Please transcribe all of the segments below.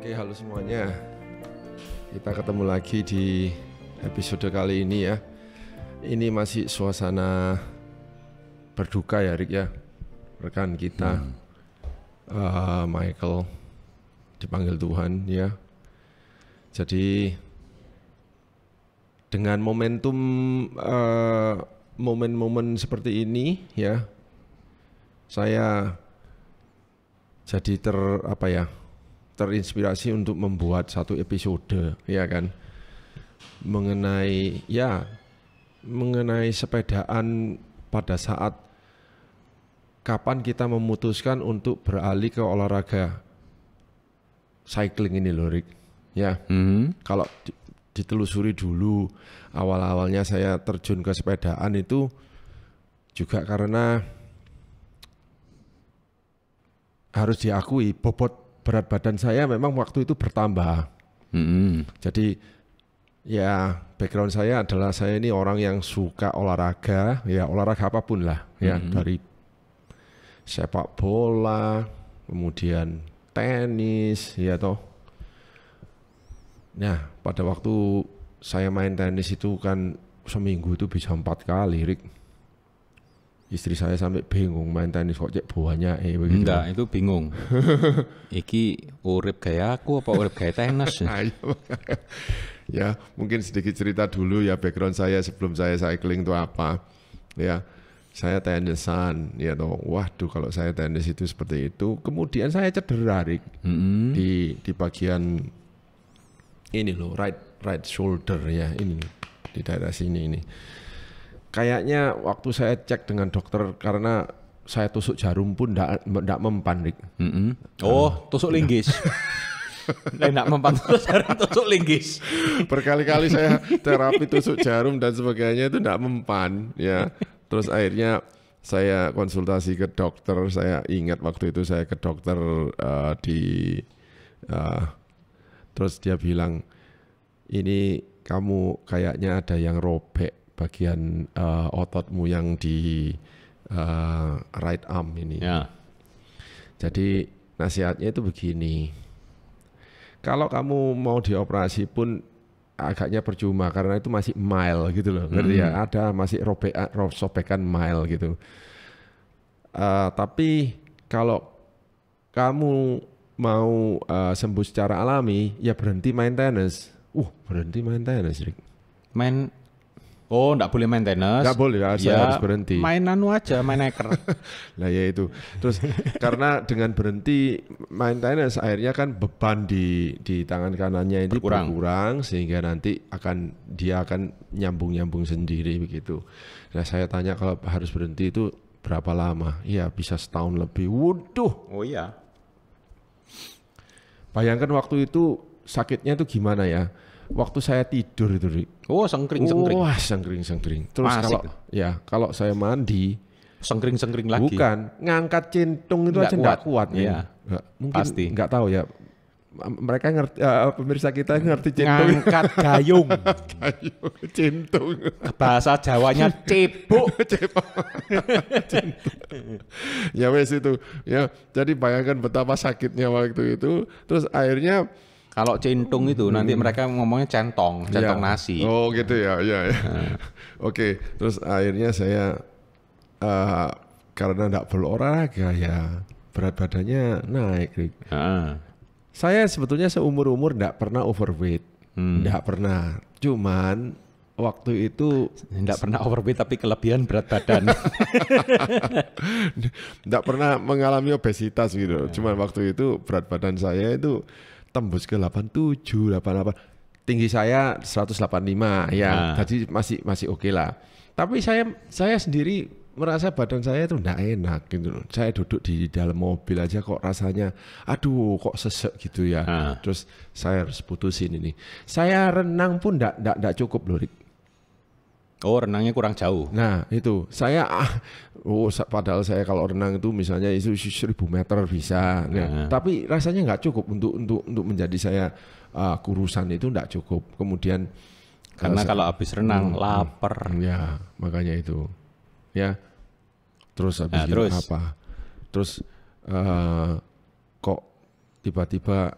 Halo semuanya. Kita ketemu lagi di episode kali ini ya. Ini masih suasana berduka ya Rick ya. Rekan kita Michael dipanggil Tuhan ya. Jadi dengan momentum momen-momen seperti ini ya, saya jadi terinspirasi untuk membuat satu episode ya kan mengenai sepedaan pada saat kapan kita memutuskan untuk beralih ke olahraga cycling ini loh Rick ya. Kalau ditelusuri dulu awal-awalnya saya terjun ke sepedaan itu juga karena harus diakui bobot berat badan saya memang waktu itu bertambah. Jadi ya background saya adalah saya ini orang yang suka olahraga, ya olahraga apapun lah, ya dari sepak bola, kemudian tenis, ya toh. Nah pada waktu saya main tenis itu kan seminggu itu bisa 4 kali, Rick. Istri saya sampai bingung main tenis kok cek buahnya begitu. Enggak, itu bingung. Iki urip gaya aku apa urip gaya tenis? Ya, mungkin sedikit cerita dulu ya background saya sebelum saya cycling itu apa. Ya, saya tenisan, ya toh. Waduh, kalau saya tenis itu seperti itu. Kemudian saya cedera, Rick. Di bagian ini loh, right shoulder ya, ini di daerah sini ini. Kayaknya waktu saya cek dengan dokter karena saya tusuk jarum pun enggak mempan, Rick. Oh, tusuk linggis. Enggak mempan tusuk jarum, tusuk linggis. Berkali-kali saya terapi tusuk jarum dan sebagainya itu enggak mempan, ya. Terus akhirnya saya konsultasi ke dokter. Saya ingat waktu itu saya ke dokter terus dia bilang ini kamu kayaknya ada yang robek bagian ototmu yang di right arm ini. Ya. Jadi nasihatnya itu begini, kalau kamu mau dioperasi pun agaknya percuma karena itu masih mild gitu loh, ngerti ya? Ada masih sobekan mild gitu. Tapi kalau kamu mau sembuh secara alami, ya berhenti main tenis. Berhenti main tenis, Rick. Oh, enggak boleh main tenis. Enggak boleh, saya harus berhenti. Main anu aja, main eker. Nah ya itu. Terus karena dengan berhenti main tenis, akhirnya kan beban di tangan kanannya itu berkurang sehingga nanti dia akan nyambung sendiri begitu. Nah saya tanya kalau harus berhenti itu berapa lama? Iya bisa setahun lebih. Waduh. Oh iya. Bayangkan waktu itu sakitnya itu gimana ya? Waktu saya tidur itu, Rick. Oh, sengkring. Wah, sengkring. Terus kalau saya mandi, sengkring lagi. Bukan, ngangkat centung itu aja enggak kuat. Iya. Mungkin pasti. Enggak tahu ya. Mereka ngerti, pemirsa kita ngerti centung. Ngangkat gayung. Centung. Bahasa Jawanya cebok. Ya wes itu. Ya, jadi bayangkan betapa sakitnya waktu itu. Terus akhirnya kalau centung itu nanti mereka ngomongnya centong nasi. Oh gitu ya. Oke, terus akhirnya saya karena enggak berolahraga ya berat badannya naik. Saya sebetulnya seumur-umur enggak pernah overweight. Enggak pernah. Cuman waktu itu enggak pernah overweight tapi kelebihan berat badan. Enggak pernah mengalami obesitas gitu. Cuman waktu itu berat badan saya itu tembus ke 87, 88. Tinggi saya 185 ya. Jadi masih oke lah. Tapi saya sendiri merasa badan saya itu enggak enak gitu. Saya duduk di dalam mobil aja kok rasanya aduh kok sesek gitu ya. Terus saya harus putusin ini. Saya renang pun enggak cukup loh, Rick. Oh, renangnya kurang jauh. Nah, itu. Padahal saya kalau renang itu misalnya itu 1000 meter bisa. Nah, tapi rasanya nggak cukup untuk menjadi saya kurusan itu nggak cukup. Kemudian karena kalau habis renang lapar. Ya, makanya itu. Ya. Terus habis itu apa? Terus kok tiba-tiba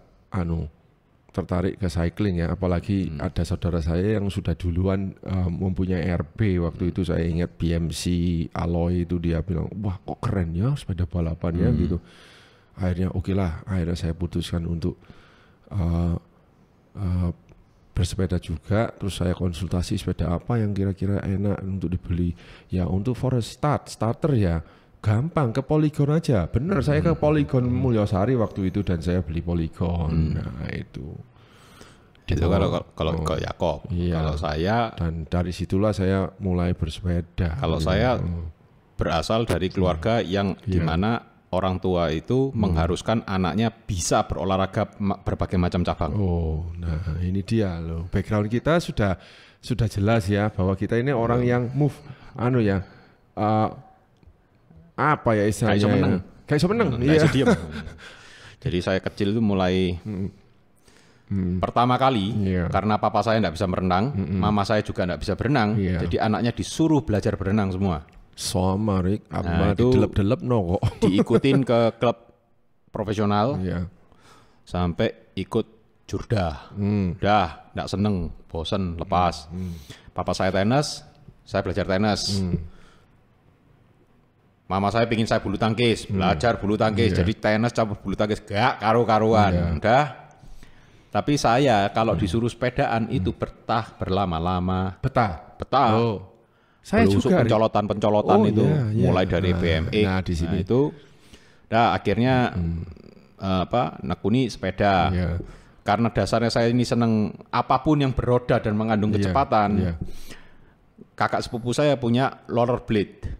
tertarik ke cycling ya, apalagi ada saudara saya yang sudah duluan mempunyai RB waktu itu. Saya ingat BMC Alloy itu, dia bilang wah kok keren ya sepeda balapan ya gitu. Akhirnya oke lah, akhirnya saya putuskan untuk bersepeda juga. Terus saya konsultasi sepeda apa yang kira-kira enak untuk dibeli. Ya untuk for a starter ya gampang, ke Polygon aja. Bener, saya ke Polygon Mulyosari waktu itu dan saya beli Polygon. Nah itu. Itu kalau ke Yakob. Iya. Kalau saya, Dan dari situlah saya mulai bersepeda. kalau saya berasal dari keluarga yang dimana orang tua itu mengharuskan anaknya bisa berolahraga berbagai macam cabang. Oh, nah ini dia loh. Background kita sudah jelas ya, bahwa kita ini orang yang move, apa ya istilahnya? Kayak semeneng. Iya. Jadi saya kecil itu mulai pertama kali karena papa saya tidak bisa berenang, mama saya juga tidak bisa berenang, jadi anaknya disuruh belajar berenang semua. Sama Rick, Nah, itu didelep-delep no kok. diikutin ke klub profesional Iya. sampai ikut jurdah. Dah, tidak seneng, bosen, lepas. Papa saya tenis, saya belajar tenis. Mama saya pingin saya bulu tangkis, belajar bulu tangkis, jadi tenis campur bulu tangkis, gak karu-karuan. Udah. Tapi saya kalau disuruh sepedaan itu berlama-lama. Betah. Oh. Saya Belusuk juga pencolotan itu mulai dari BMX. Nah, di sini. Nah, itu akhirnya nekuni sepeda. Karena dasarnya saya ini seneng apapun yang beroda dan mengandung kecepatan. Kakak sepupu saya punya rollerblade.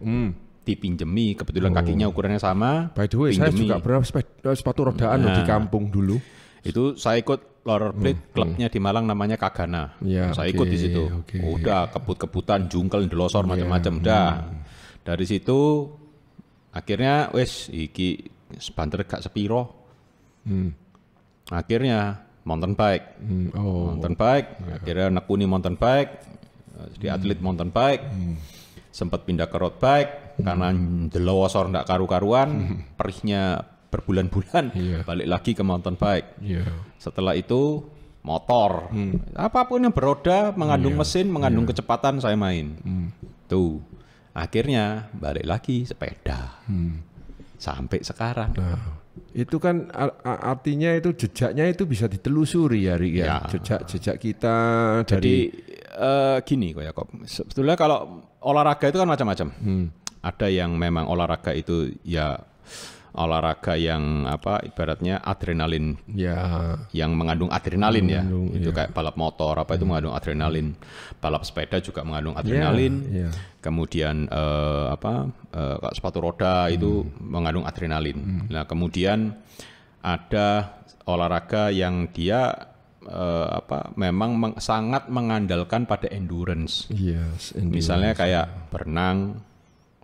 Dipinjemi, kebetulan kakinya ukurannya sama. By the way, saya juga pernah sepatu rodaan di kampung dulu. Itu saya ikut rollerblade, klubnya di Malang namanya Kagana. Saya ikut di situ. Udah kebut-kebutan, jungkel, delosor macam-macam. Dari situ akhirnya wes iki banter gak sepiro. Akhirnya mountain bike. Mountain bike, akhirnya nekuni mountain bike. Jadi atlet mountain bike. Sempat pindah ke road bike karena delosor ndak karu-karuan, perihnya berbulan-bulan, balik lagi ke mountain bike. Setelah itu motor, apapun yang beroda, mengandung mesin, mengandung kecepatan saya main. Tuh, akhirnya balik lagi sepeda, sampai sekarang. Nah, itu kan artinya itu jejaknya itu bisa ditelusuri ya, Rik, ya. Jejak kita dari. Jadi gini kok Yakob, sebetulnya kalau olahraga itu kan macam-macam. Ada yang memang olahraga itu ya olahraga yang ibaratnya adrenalin, yang mengandung adrenalin itu kayak balap motor itu mengandung adrenalin, balap sepeda juga mengandung adrenalin, kemudian sepatu roda itu mengandung adrenalin. Nah kemudian ada olahraga yang dia memang sangat mengandalkan pada endurance. Misalnya kayak berenang.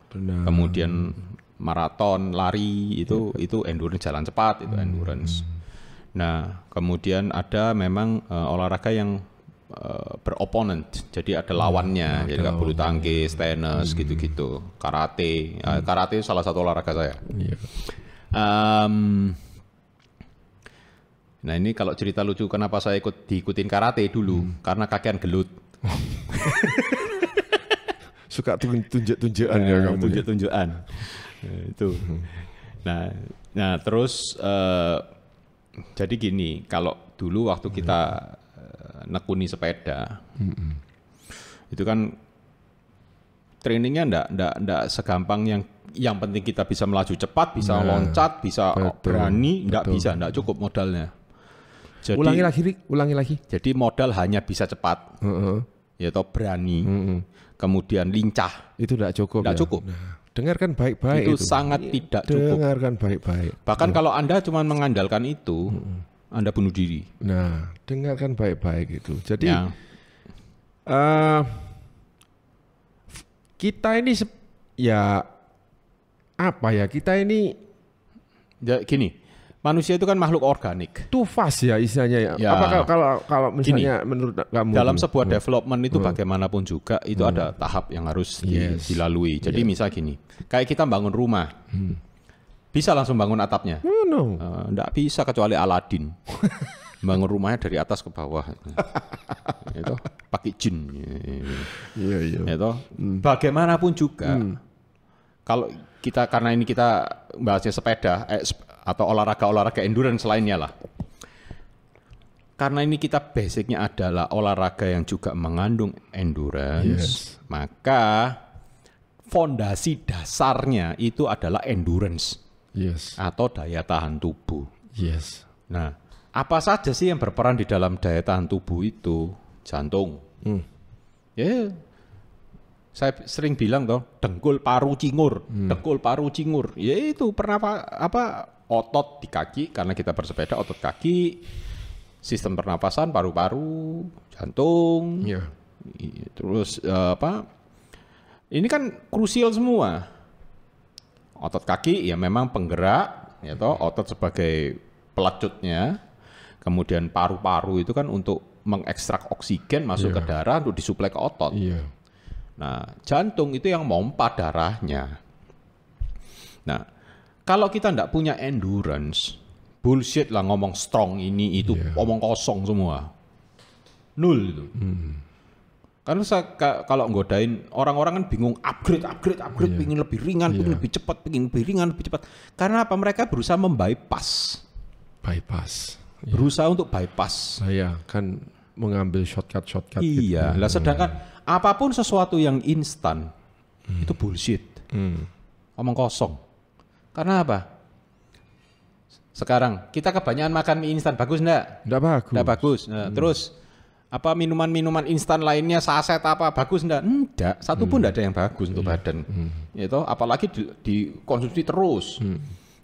Kemudian maraton, lari itu endurance, jalan cepat itu endurance. Nah, kemudian ada memang olahraga yang beroponent, jadi ada lawannya, jadi kayak bulu tangkis, tenis, gitu-gitu, karate. Karate itu salah satu olahraga saya. Nah ini kalau cerita lucu kenapa saya diikutin karate dulu, karena kakean gelut. Suka tunjuk-tunjukan ya kamu. Tunjuk-tunjukan. Itu. Nah terus jadi gini, kalau dulu waktu kita nekuni sepeda, itu kan trainingnya ndak segampang yang penting kita bisa melaju cepat, bisa loncat, bisa berani, ndak cukup modalnya. Jadi, ulangi lagi. Jadi modal hanya bisa cepat, yaitu berani, kemudian lincah. Itu tidak cukup. Tidak cukup. Nah, dengarkan baik-baik. Itu sangat tidak cukup. Dengarkan baik-baik. Bahkan kalau Anda cuma mengandalkan itu, Anda bunuh diri. Nah, dengarkan baik-baik itu. Jadi kita ini kita ini gini. Manusia itu kan makhluk organik. Tufas ya istilahnya ya. Apa kalau misalnya menurut kamu dalam sebuah development itu bagaimanapun juga itu ada tahap yang harus dilalui. Jadi misal gini, kayak kita bangun rumah, bisa langsung bangun atapnya? No. Nggak bisa kecuali Aladin. Bangun rumahnya dari atas ke bawah. Itu pakai jin. Iya. Itu bagaimanapun juga kalau kita karena ini kita bahasnya sepeda atau olahraga endurance lainnya lah. Karena ini kita basicnya adalah olahraga yang juga mengandung endurance, maka fondasi dasarnya itu adalah endurance atau daya tahan tubuh. Nah, apa saja sih yang berperan di dalam daya tahan tubuh itu? Jantung. Ya, saya sering bilang toh, dengkul paru cingur. Ya itu otot di kaki karena kita bersepeda, otot kaki, sistem pernapasan, paru-paru, jantung. Terus ini kan krusial semua. Otot kaki ya memang penggerak, ya toh, otot sebagai pelacutnya. Kemudian paru-paru itu kan untuk mengekstrak oksigen masuk ke darah untuk disuplai ke otot. Nah, jantung itu yang mompa darahnya. Nah, kalau kita tidak punya endurance, bullshit lah ngomong strong ini itu, omong kosong semua. Nul itu. Karena kalau nggodain orang-orang kan bingung upgrade, pingin lebih ringan, pingin lebih cepat, Karena apa? Mereka berusaha membypass. Berusaha untuk bypass. Kan mengambil shortcut Iya. Lah sedangkan apapun sesuatu yang instan itu bullshit. Omong kosong. Karena apa? Sekarang kita kebanyakan makan mie instan, bagus enggak? Enggak bagus. Nah, terus apa minuman-minuman instan lainnya saset apa bagus enggak? Enggak, satu pun enggak ada yang bagus untuk badan. Itu apalagi dikonsumsi terus.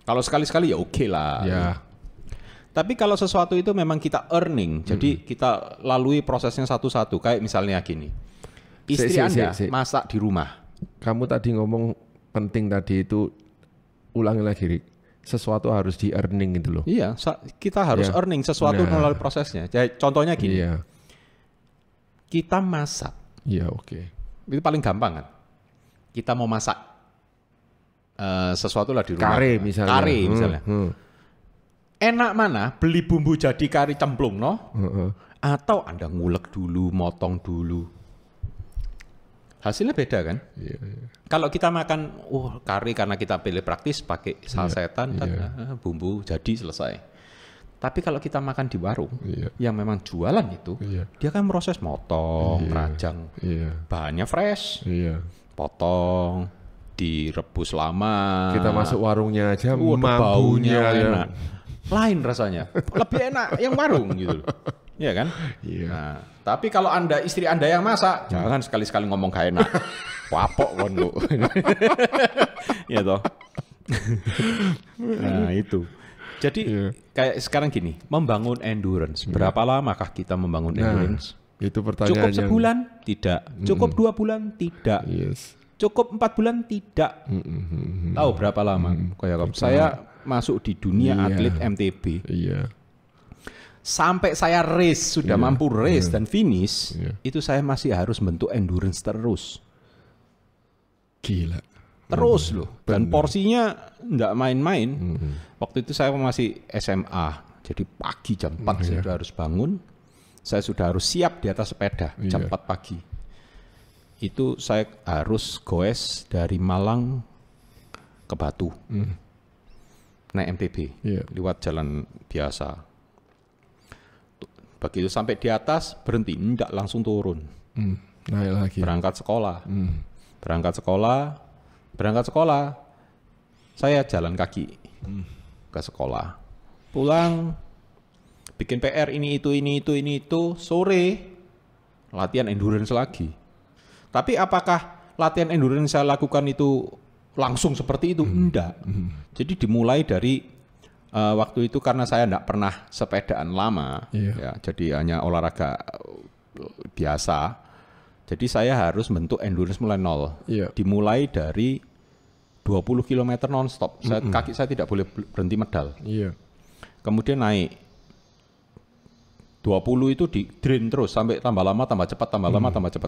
Kalau sekali-sekali ya oke lah. Tapi kalau sesuatu itu memang kita earning, jadi kita lalui prosesnya satu-satu. Kayak misalnya gini, istri Anda masak di rumah. Kamu tadi ngomong penting tadi itu, ulangi lagi, Rik. Sesuatu harus di earning gitu loh. Iya, kita harus earning sesuatu melalui prosesnya. Jadi contohnya gini, kita masak. Itu paling gampang kan. Kita mau masak sesuatu lah di rumah. Kare misalnya. Enak mana beli bumbu jadi kari cemplung atau Anda ngulek dulu, motong dulu. Hasilnya beda kan? Kalau kita makan kari karena kita pilih praktis pakai sasetan bumbu jadi selesai. Tapi kalau kita makan di warung yang memang jualan itu, dia kan proses motong, rajang, bahannya fresh, potong, direbus lama. Kita masuk warungnya aja, baunya enak. Lain rasanya, lebih enak yang warung gitu loh. Iya kan? Nah, tapi kalau istri Anda yang masak, jangan sekali-sekali ngomong gak enak. Wapok kon lu. Ya toh. Nah, itu. Jadi kayak sekarang gini, membangun endurance. Berapa lamakah kita membangun endurance? Itu pertanyaan. Cukup sebulan? Tidak. Cukup 2 bulan? Tidak. Cukup 4 bulan? Tidak. Tahu berapa lama? Kayak saya masuk di dunia atlet MTB. Sampai saya race, sudah mampu race dan finish, itu saya masih harus bentuk endurance terus. Gila. Terus loh. Dan porsinya enggak main-main. Waktu itu saya masih SMA. Jadi pagi jam 4 saya sudah harus bangun. Saya sudah harus siap di atas sepeda jam 4 pagi. Itu saya harus goes dari Malang ke Batu. Naik MTB, lewat jalan biasa. Begitu sampai di atas, berhenti, enggak langsung turun. Naik lagi. Berangkat sekolah, saya jalan kaki ke sekolah. Pulang, bikin PR ini itu, sore latihan endurance lagi. Tapi apakah latihan endurance saya lakukan itu langsung seperti itu? Enggak. Jadi dimulai dari waktu itu karena saya enggak pernah sepedaan lama, ya, jadi hanya olahraga biasa. Jadi saya harus bentuk endurance mulai nol. Dimulai dari 20 km non-stop. Kaki saya tidak boleh berhenti medal. Kemudian naik 20 itu di drain terus sampai tambah lama tambah cepat.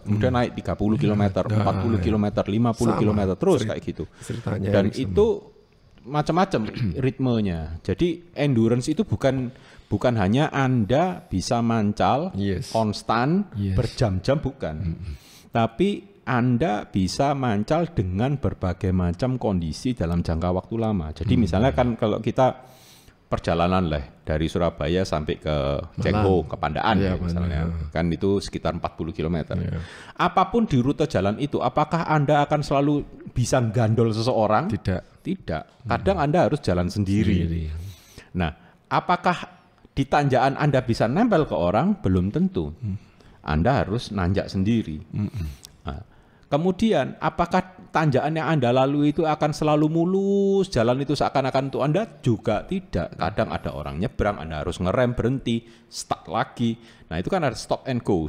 Kemudian naik 30 km, 40 km, 50 km terus kayak gitu. Dan itu macam-macam ritmenya. Jadi endurance itu bukan hanya Anda bisa mancal konstan berjam-jam, bukan. Tapi Anda bisa mancal dengan berbagai macam kondisi dalam jangka waktu lama. Jadi misalnya kan kalau kita perjalanan dari Surabaya sampai ke Cengho, ke Pandaan misalnya, kan itu sekitar 40 km. Apapun di rute jalan itu, apakah Anda akan selalu bisa gandol seseorang? Tidak. Kadang Anda harus jalan sendiri. Nah, apakah di tanjakan Anda bisa nempel ke orang? Belum tentu. Anda harus nanjak sendiri. Nah, kemudian, apakah tanjakan yang Anda lalui itu akan selalu mulus, jalan itu seakan-akan untuk Anda? Juga tidak. Kadang ada orang nyebrang, Anda harus ngerem, berhenti, start lagi. Nah, itu kan ada stop and go.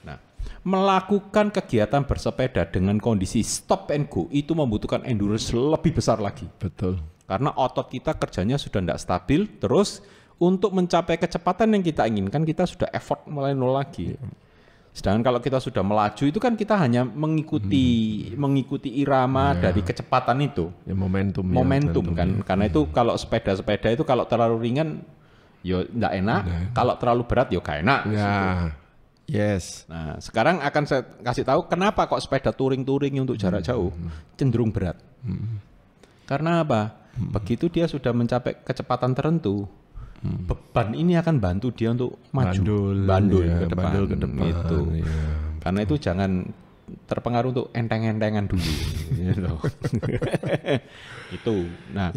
Nah, melakukan kegiatan bersepeda dengan kondisi stop and go itu membutuhkan endurance lebih besar lagi. Betul. Karena otot kita kerjanya sudah tidak stabil, terus untuk mencapai kecepatan yang kita inginkan, kita sudah effort mulai nol lagi. Sedangkan kalau kita sudah melaju itu kan kita hanya mengikuti irama dari kecepatan itu. Momentum kan. Karena itu kalau sepeda-sepeda itu kalau terlalu ringan ya enggak enak, kalau terlalu berat ya gak enak. Nah, sekarang akan saya kasih tahu kenapa kok sepeda touring untuk jarak jauh cenderung berat. Karena apa? Begitu dia sudah mencapai kecepatan tertentu, beban ini akan bantu dia untuk maju, bandul ke depan. Itu. Karena itu jangan terpengaruh untuk enteng-entengan dulu. Gitu. Itu. Nah,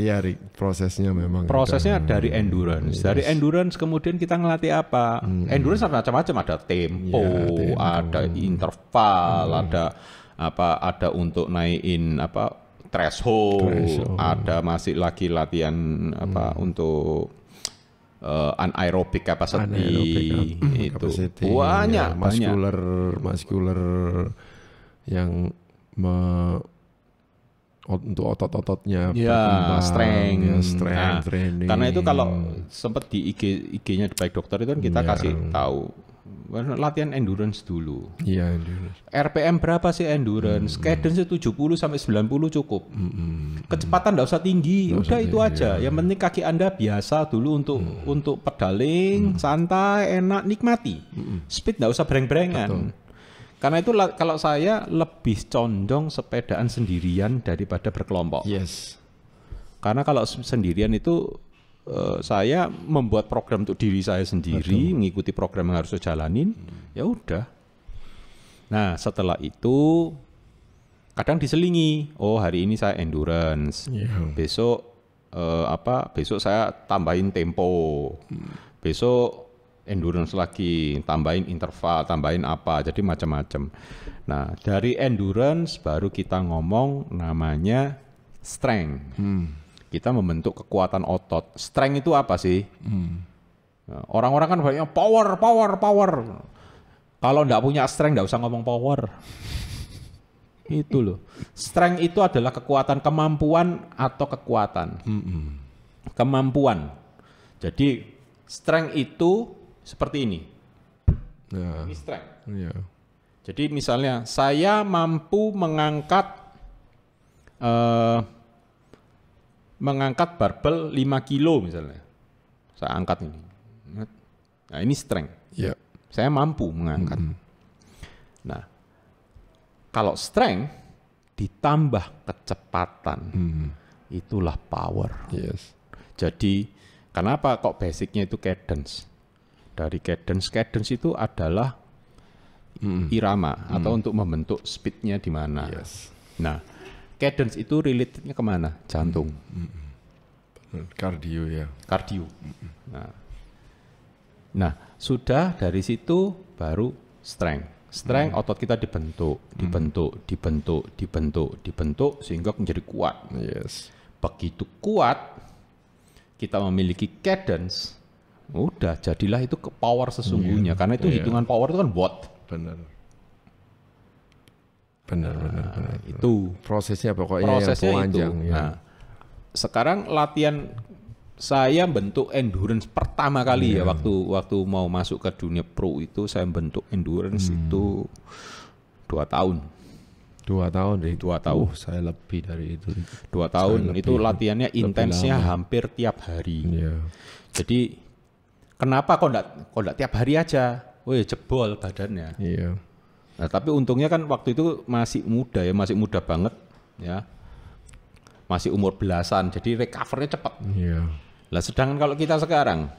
prosesnya memang. Prosesnya dari endurance. Dari endurance kemudian kita ngelatih apa? Endurance macam-macam, ada tempo, ada interval, ada untuk naikin threshold, ada masih lagi latihan untuk anaerobic capacity, itu banyak muscular yang untuk otot-ototnya strength training. Karena itu kalau sempat di IG-nya di Baik Dokter itu kan kita kasih tahu latihan endurance dulu. Endurance. RPM berapa sih endurance? Cadence 70 sampai 90 cukup. Kecepatan enggak usah tinggi, udah itu aja. Yang penting kaki Anda biasa dulu untuk pedaling, santai, enak, nikmati. Speed enggak usah breng-brengan. Karena itu kalau saya lebih condong sepedaan sendirian daripada berkelompok. Karena kalau sendirian itu saya membuat program untuk diri saya sendiri, mengikuti program yang harus saya jalanin, ya udah. Nah, setelah itu kadang diselingi, hari ini saya endurance, besok besok saya tambahin tempo, besok endurance lagi, tambahin interval, tambahin apa, jadi macam-macam. Nah, dari endurance baru kita ngomong namanya strength. Kita membentuk kekuatan otot. Strength itu apa sih? Orang-orang kan banyak power. Kalau nggak punya strength, nggak usah ngomong power. Itu loh. Strength itu adalah kekuatan, kemampuan atau kekuatan. Kemampuan. Jadi strength itu seperti ini. Ini strength. Jadi misalnya saya mampu mengangkat barbel 5 kilo misalnya. Saya angkat ini. Nah, ini strength. Saya mampu mengangkat. Nah, kalau strength ditambah kecepatan, itulah power. Jadi, kenapa kok basicnya itu cadence? Dari cadence itu adalah irama atau untuk membentuk speednya di mana. Nah, cadence itu relatednya kemana? Jantung. Kardio. Nah, sudah dari situ baru strength. Strength otot kita dibentuk sehingga menjadi kuat. Begitu kuat, kita memiliki cadence. Udah, jadilah itu ke power sesungguhnya. Karena itu hitungan power itu kan watt. Benar. Itu prosesnya pokoknya yang panjang. Nah, sekarang latihan saya bentuk endurance pertama kali waktu mau masuk ke dunia pro itu saya bentuk endurance itu 2 tahun. 2 tahun deh. 2 tahun. Saya lebih dari itu. 2 tahun itu latihannya intensnya hampir tiap hari. Iya. Jadi kenapa kok enggak tiap hari aja? Wih, jebol badannya. Iya. Nah, tapi untungnya kan waktu itu masih muda ya, masih muda banget ya. Masih umur belasan, jadi recovernya cepat. Iya. Lah sedangkan kalau kita sekarang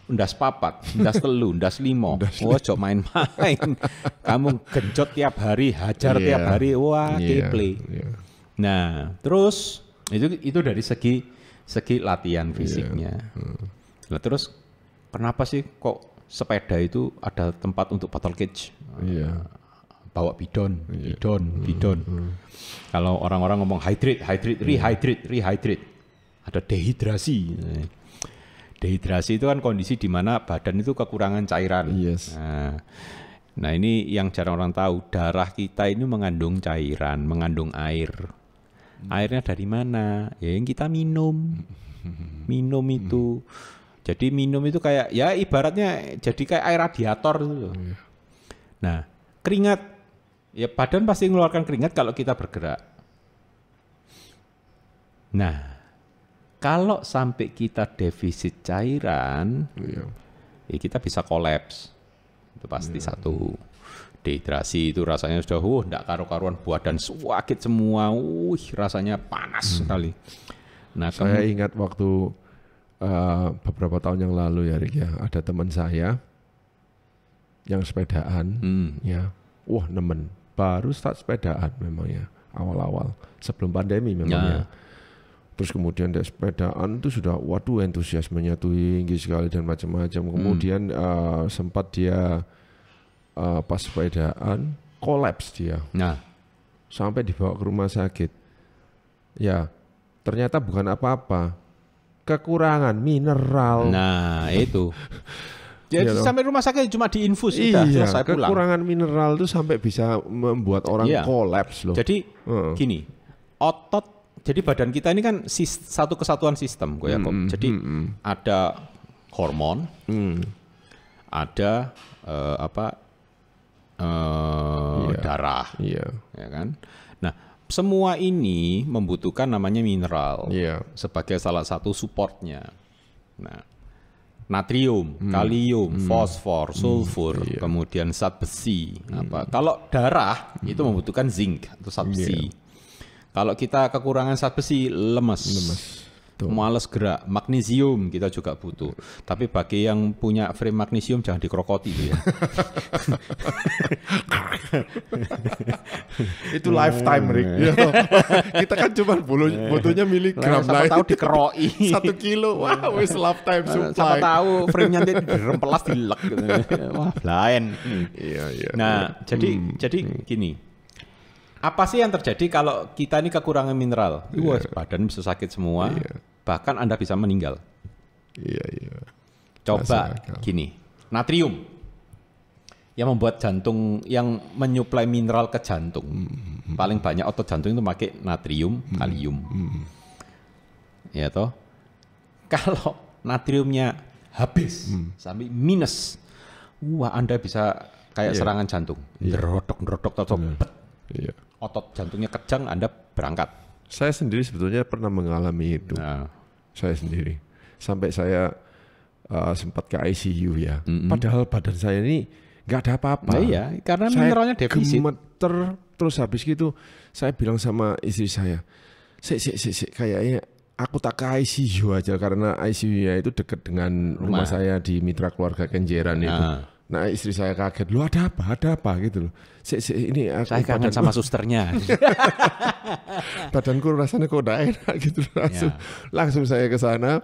ndas papat, ndas telu, ndas limo, ojo main-main. Kamu genjot tiap hari, hajar tiap hari, wah keple. Nah, terus itu dari segi latihan fisiknya. Nah, terus kenapa sih kok sepeda itu ada tempat untuk battle cage? Bawa bidon. Kalau orang-orang ngomong hydrate, rehydrate. Ada dehidrasi. Dehidrasi itu kan kondisi di mana badan itu kekurangan cairan. Yes. Nah, ini yang jarang orang tahu. Darah kita ini mengandung cairan, mengandung air. Airnya dari mana? Ya yang kita minum. Minum itu. Jadi minum itu kayak ya ibaratnya jadi kayak air radiator gitu. Nah, keringat. Ya badan pasti mengeluarkan keringat kalau kita bergerak. Nah, kalau sampai kita defisit cairan, ya kita bisa kolaps. Itu pasti satu. Dehidrasi itu rasanya sudah enggak karu-karuan, badan sakit semua. Rasanya panas sekali. Nah, saya ingat waktu beberapa tahun yang lalu ya Rick ya, ada teman saya yang sepedaan ya. Wah, nemen. Baru start sepedaan memang ya, awal-awal sebelum pandemi memang ya. Terus kemudian dia sepedaan itu sudah waduh entusiasmenya tinggi sekali dan macam-macam. Kemudian sempat dia pas sepedaan kolaps dia. Sampai dibawa ke rumah sakit. Ya, ternyata bukan apa-apa. Kekurangan mineral. Nah, itu. Jadi sampai rumah sakit cuma diinfus sudah selesai pulang. Kekurangan mineral itu sampai bisa membuat orang kolaps loh. Jadi gini, otot. Jadi badan kita ini kan satu kesatuan sistem, Jadi ada hormon, ada darah, ya kan. Nah, semua ini membutuhkan namanya mineral sebagai salah satu supportnya. Nah, natrium, kalium, fosfor, sulfur, kemudian zat besi. Kalau darah itu membutuhkan zinc atau zat besi. Kalau kita kekurangan zat besi, lemes. Males gerak. Magnesium kita juga butuh. Tapi bagi yang punya frame magnesium jangan dikrokoti ya. Itu lifetime, Rick. Kita kan cuma butuhnya miligram. Siapa tahu dikeroi 1 kilo. Wah, wis lifetime supply. Siapa tahu frame-nya nanti dirempelas dilek gitu. Wah, lain. Nah, jadi gini. Apa sih yang terjadi kalau kita ini kekurangan mineral? Wah, badan bisa sakit semua. Bahkan Anda bisa meninggal. Coba gini, natrium yang membuat jantung, yang menyuplai mineral ke jantung. Paling banyak otot jantung itu pakai natrium, kalium. Ya toh. Kalau natriumnya habis sampai minus, wah Anda bisa kayak serangan jantung. Ngerodok atau otot jantungnya kejang, Anda berangkat. Saya sendiri sebetulnya pernah mengalami itu. Saya sendiri. Sampai saya sempat ke ICU ya. Padahal badan saya ini nggak ada apa-apa. Karena mineralnya defisit. Gemeter, terus habis gitu saya bilang sama istri saya, kayaknya aku tak ke ICU aja, karena ICU-nya itu dekat dengan rumah saya di Mitra Keluarga Kenjeran itu. Nah, istri saya kaget, lu ada apa gitu loh. Ini aku saya kangen sama susternya. Badanku rasanya kok udah enak gitu. Langsung saya ke sana,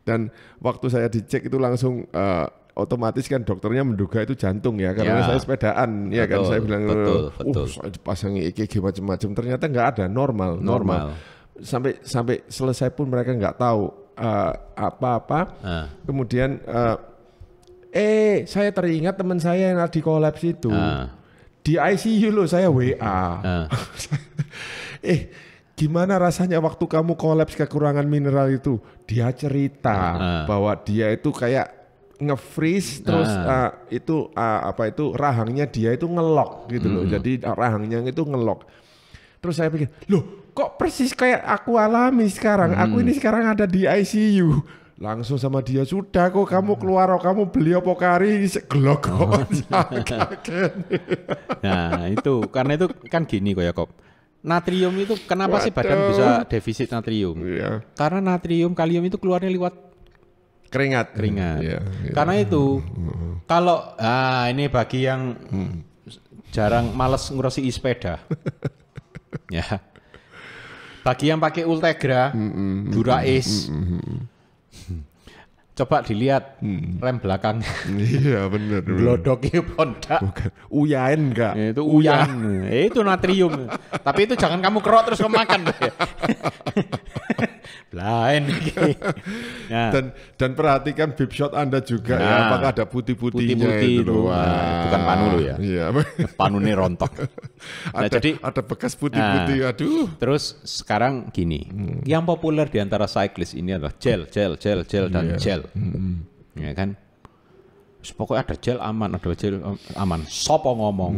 dan waktu saya dicek itu langsung otomatis kan dokternya menduga itu jantung ya, karena saya sepedaan. Kan saya bilang, saya dipasangi EKG macam-macam, ternyata nggak ada, normal. Sampai selesai pun mereka nggak tahu apa-apa. Kemudian saya teringat teman saya yang di kolaps itu. Di ICU loh, saya WA. Gimana rasanya waktu kamu kolaps kekurangan mineral itu? Dia cerita bahwa dia itu kayak nge-freeze, terus rahangnya dia itu ngelok gitu loh. Jadi rahangnya itu ngelok. Terus saya pikir, loh kok persis kayak aku alami sekarang. Aku ini sekarang ada di ICU. Langsung sama dia, sudah kok kamu keluar, kamu beli Pocari segelok kok. Nah itu, karena itu kan gini kok Yakob. Natrium itu kenapa sih badan bisa defisit natrium? Iya. Karena natrium, kalium itu keluarnya lewat keringat. Iya. Karena itu, kalau ini bagi yang jarang males ngurusi sepeda. Ya. Bagi yang pakai Ultegra, Dura-Ace, coba dilihat rem belakangnya. Iya benar. Glodoknya Honda. Bukan. Uyain enggak? Itu uyan. Itu natrium. Tapi itu jangan kamu kerok terus kamu makan. Lain. Ya. Dan perhatikan bib shot Anda juga ya, apakah ada putih-putihnya itu. Bukan panu lo ya. Iya. Panune rontok. Ada bekas putih-putih. Aduh. Terus sekarang gini, yang populer di antara cyclist ini adalah gel dan gel. Ya kan? Pokoknya ada gel aman, ada gel aman. Sopo ngomong.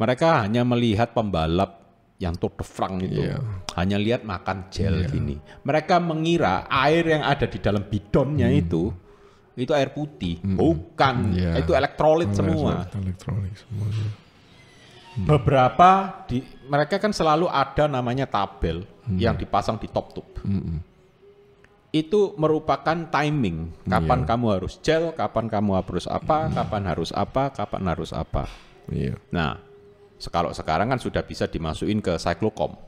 Mereka hanya melihat pembalap yang Tour de France itu, hanya lihat makan gel gini. Mereka mengira air yang ada di dalam bidonnya itu air putih. Bukan, itu elektrolit semua. Elektrolit semua. Beberapa mereka kan selalu ada namanya tabel yang dipasang di top tube. Itu merupakan timing, kapan kamu harus gel, kapan kamu harus apa, kapan harus apa, kapan harus apa. Nah, kalau sekarang kan sudah bisa dimasukin ke Cyclocom,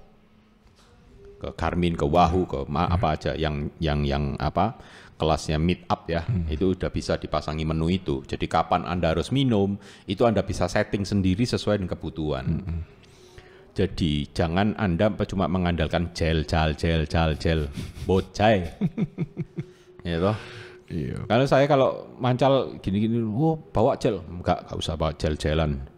ke Garmin, ke Wahoo, ke apa aja yang apa kelasnya meet up ya, itu udah bisa dipasangi menu itu. Jadi kapan Anda harus minum, itu Anda bisa setting sendiri sesuai dengan kebutuhan. Jadi jangan Anda cuma mengandalkan gel, bocai. Ya toh? Iya. Kalau mancal gini-gini, bawa gel, enggak usah bawa gel-gelan.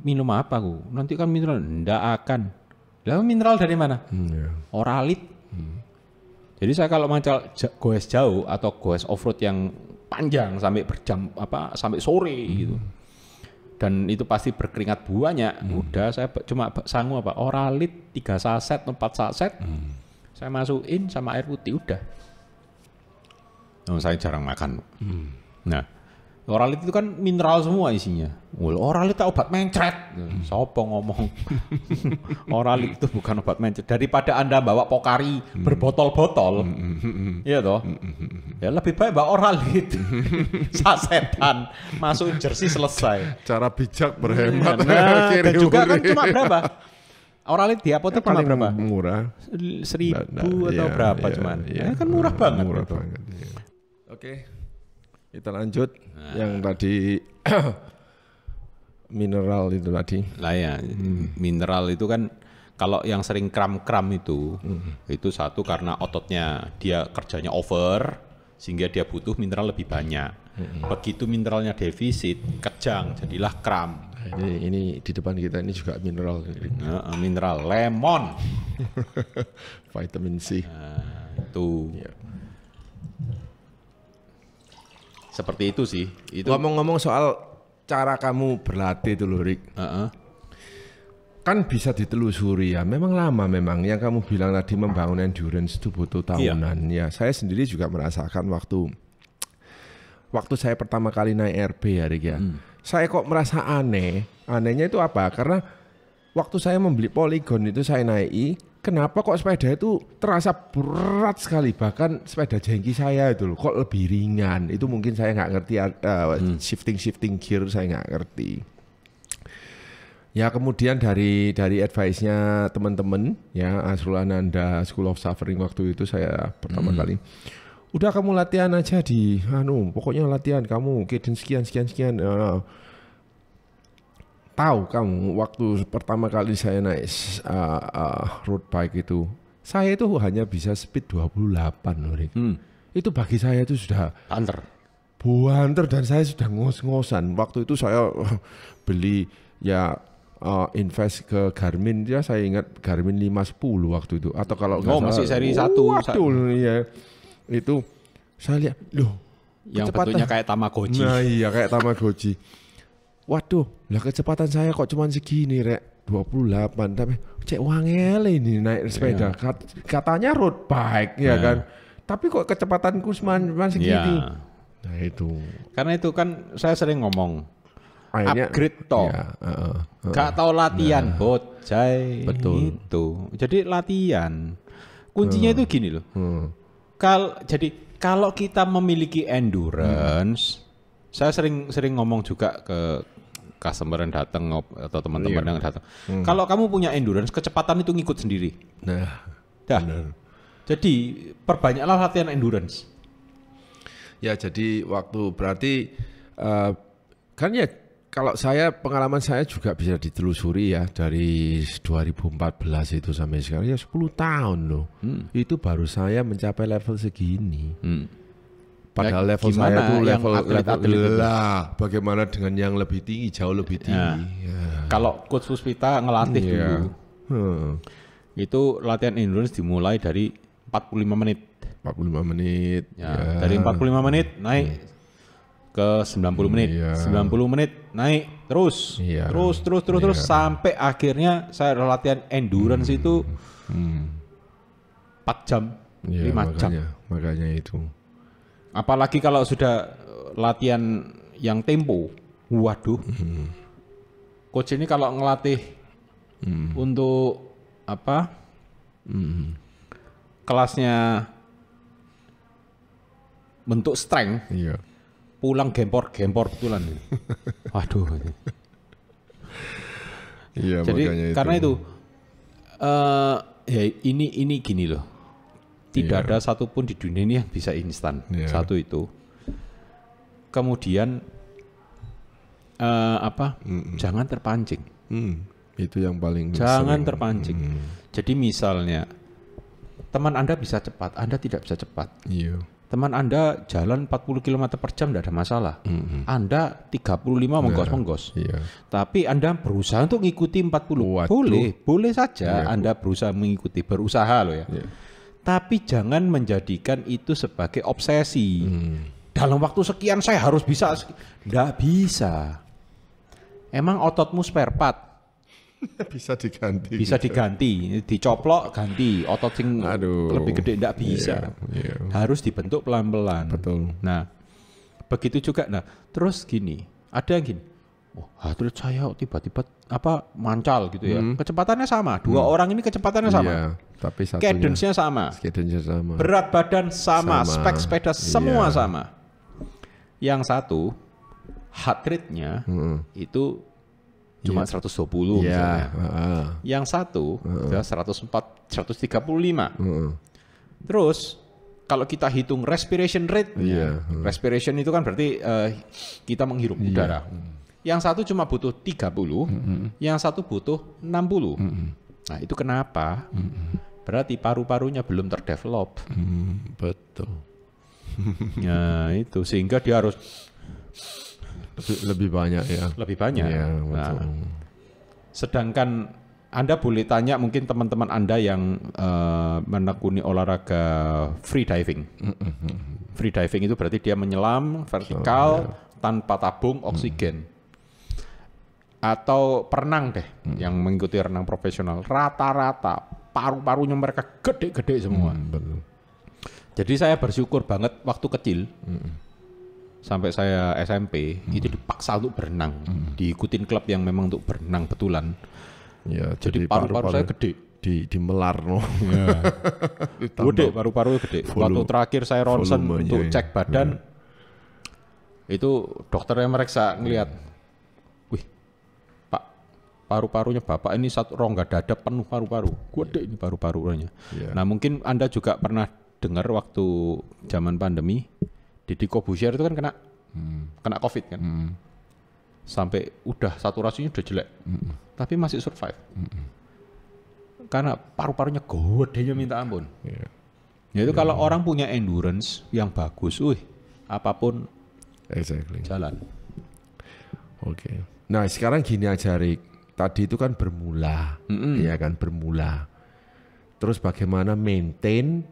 Minum apa aku? Nanti kan mineral, enggak akan. Lalu mineral dari mana? Oralit. Jadi saya kalau mancal goes jauh atau goes off-road yang panjang sampai berjam sampai sore gitu. Dan itu pasti berkeringat banyak. Udah saya cuma sanggup Oralit 3 saset, 4 saset. Saya masukin sama air putih udah. Saya jarang makan. Nah, Oralit itu kan mineral semua isinya. Oralit itu obat mencret. Sopo ngomong. Oralit itu bukan obat mencret. Daripada Anda bawa Pocari berbotol-botol, iya toh. Ya lebih baik bawa Oralit. Sasetan, masukin jersey selesai. Cara bijak berhemat. Dan juga kan cuma berapa? Oralit di apotek cuma berapa? Murah. 1.000 atau berapa cuman. Ya kan murah banget. Oke. Kita lanjut yang tadi mineral itu tadi. Lah ya, mineral itu kan kalau yang sering kram-kram itu satu karena ototnya dia kerjanya over sehingga dia butuh mineral lebih banyak. Begitu mineralnya defisit, kejang, jadilah kram. Ini di depan kita ini juga mineral. Mineral lemon, vitamin C. Itu. Seperti itu sih. Ngomong-ngomong soal cara kamu berlatih itu loh, Rick. Kan bisa ditelusuri ya. Memang lama memang. Yang kamu bilang tadi membangun endurance itu butuh tahunan. Ya, saya sendiri juga merasakan waktu saya pertama kali naik RB ya, Rick ya. Saya kok merasa aneh. Anehnya itu apa? Karena waktu saya membeli Polygon itu saya naiki. Kenapa kok sepeda itu terasa berat sekali, bahkan sepeda jengki saya itu loh, kok lebih ringan. Itu mungkin saya nggak ngerti shifting gear, saya nggak ngerti. Ya kemudian dari advice-nya teman-teman ya, Asrul Ananda School of Suffering waktu itu saya pertama kali. Udah kamu latihan aja di pokoknya latihan kamu cadence sekian. Tahu kamu waktu pertama kali saya naik road bike itu, saya itu hanya bisa speed 28 loh, Rick. Itu bagi saya itu sudah banter dan saya sudah ngos-ngosan. Waktu itu saya beli invest ke Garmin, ya saya ingat Garmin 510 waktu itu, atau kalau nggak salah masih seri 1. Waduh, ya itu saya lihat loh yang bentuknya kayak Tamagotchi. Nah iya kayak Tamagotchi. Waduh, lah kecepatan saya kok cuma segini, Rek. 28 tapi cek wangel ini naik sepeda. Katanya road bike ya kan. Tapi kok kecepatanku cuma segini. Nah itu. Karena itu kan saya sering ngomong akhirnya, upgrade toh. Gak tahu latihan bocai. Betul. Itu. Jadi latihan. Kuncinya itu gini loh. Kalau kita memiliki endurance, saya sering ngomong juga ke customer yang datang atau teman-teman yang datang. Kalau kamu punya endurance, kecepatan itu ngikut sendiri. Nah, benar. Jadi perbanyaklah latihan endurance. Ya jadi waktu berarti kan ya kalau saya pengalaman saya juga bisa ditelusuri ya dari 2014 itu sampai sekarang ya 10 tahun loh. Itu baru saya mencapai level segini. Padahal ya, level saya itu level lah. Bagaimana dengan yang lebih tinggi, jauh lebih tinggi. Ya. Kalau Coach Puspita ngelatih dulu, itu latihan endurance dimulai dari 45 menit. 45 menit. Ya. Dari 45 menit naik ke 90 menit. 90 menit naik terus. Terus sampai akhirnya saya latihan endurance itu 4 jam, 5 jam. Makanya itu. Apalagi kalau sudah latihan yang tempo, waduh. Coach ini kalau ngelatih untuk apa? Kelasnya bentuk strength, pulang gempor betulan. Waduh. Jadi karena itu, ya ini gini loh. Tidak ada satupun di dunia ini yang bisa instan. Satu itu. Kemudian jangan terpancing. Itu yang paling. Jangan terpancing. Jadi misalnya teman Anda bisa cepat, Anda tidak bisa cepat. Teman Anda jalan 40 km per jam tidak ada masalah. Anda 35 menggos-menggos. Tapi Anda berusaha untuk mengikuti 40. Boleh saja Anda berusaha mengikuti, berusaha loh ya. Tapi jangan menjadikan itu sebagai obsesi. Dalam waktu sekian saya harus bisa. Tidak bisa. Emang ototmu spare part? Bisa diganti. Bisa diganti. Dicoplok ganti. Otot sing lebih gede tidak bisa. Harus dibentuk pelan-pelan. Betul. Nah, begitu juga. Nah, terus gini. Ada yang gini. Atlet saya tiba-tiba mancal gitu ya. Kecepatannya sama. Dua orang ini kecepatannya sama. Tapi cadence-nya sama. Berat badan sama. Spek sepeda semua sama. Yang satu heart rate-nya itu cuma 120 misalnya. Yang satu 104, 135. Terus kalau kita hitung respiration rate-nya, respiration itu kan berarti kita menghirup udara. Yang satu cuma butuh 30, yang satu butuh 60. Nah itu kenapa? Berarti paru-parunya belum terdevelop. Betul. Nah itu sehingga dia harus lebih banyak ya. Lebih banyak. Nah, sedangkan Anda boleh tanya mungkin teman-teman Anda yang menekuni olahraga free diving. Free diving itu berarti dia menyelam vertikal tanpa tabung oksigen. Atau perenang deh, yang mengikuti renang profesional, rata-rata paru-parunya mereka gede-gede semua. Jadi saya bersyukur banget waktu kecil, sampai saya SMP, itu dipaksa untuk berenang, diikutin klub yang memang untuk berenang betulan. Ya, jadi paru-paru saya gede. Di melar no. Gede, paru-paru gede. Waktu terakhir saya ronsen untuk cek badan, itu dokternya meriksa ngelihat, paru-parunya bapak ini satu rongga dada penuh paru-paru, gede ini paru-parunya. Nah mungkin Anda juga pernah dengar waktu zaman pandemi, Deddy Corbuzier itu kan kena COVID kan, sampai udah saturasinya udah jelek, tapi masih survive, karena paru-parunya gedenya minta ampun. Yaitu kalau orang punya endurance yang bagus, apapun jalan. Oke. Nah sekarang gini aja Rick. Tadi itu kan bermula, ya kan bermula. Terus bagaimana maintain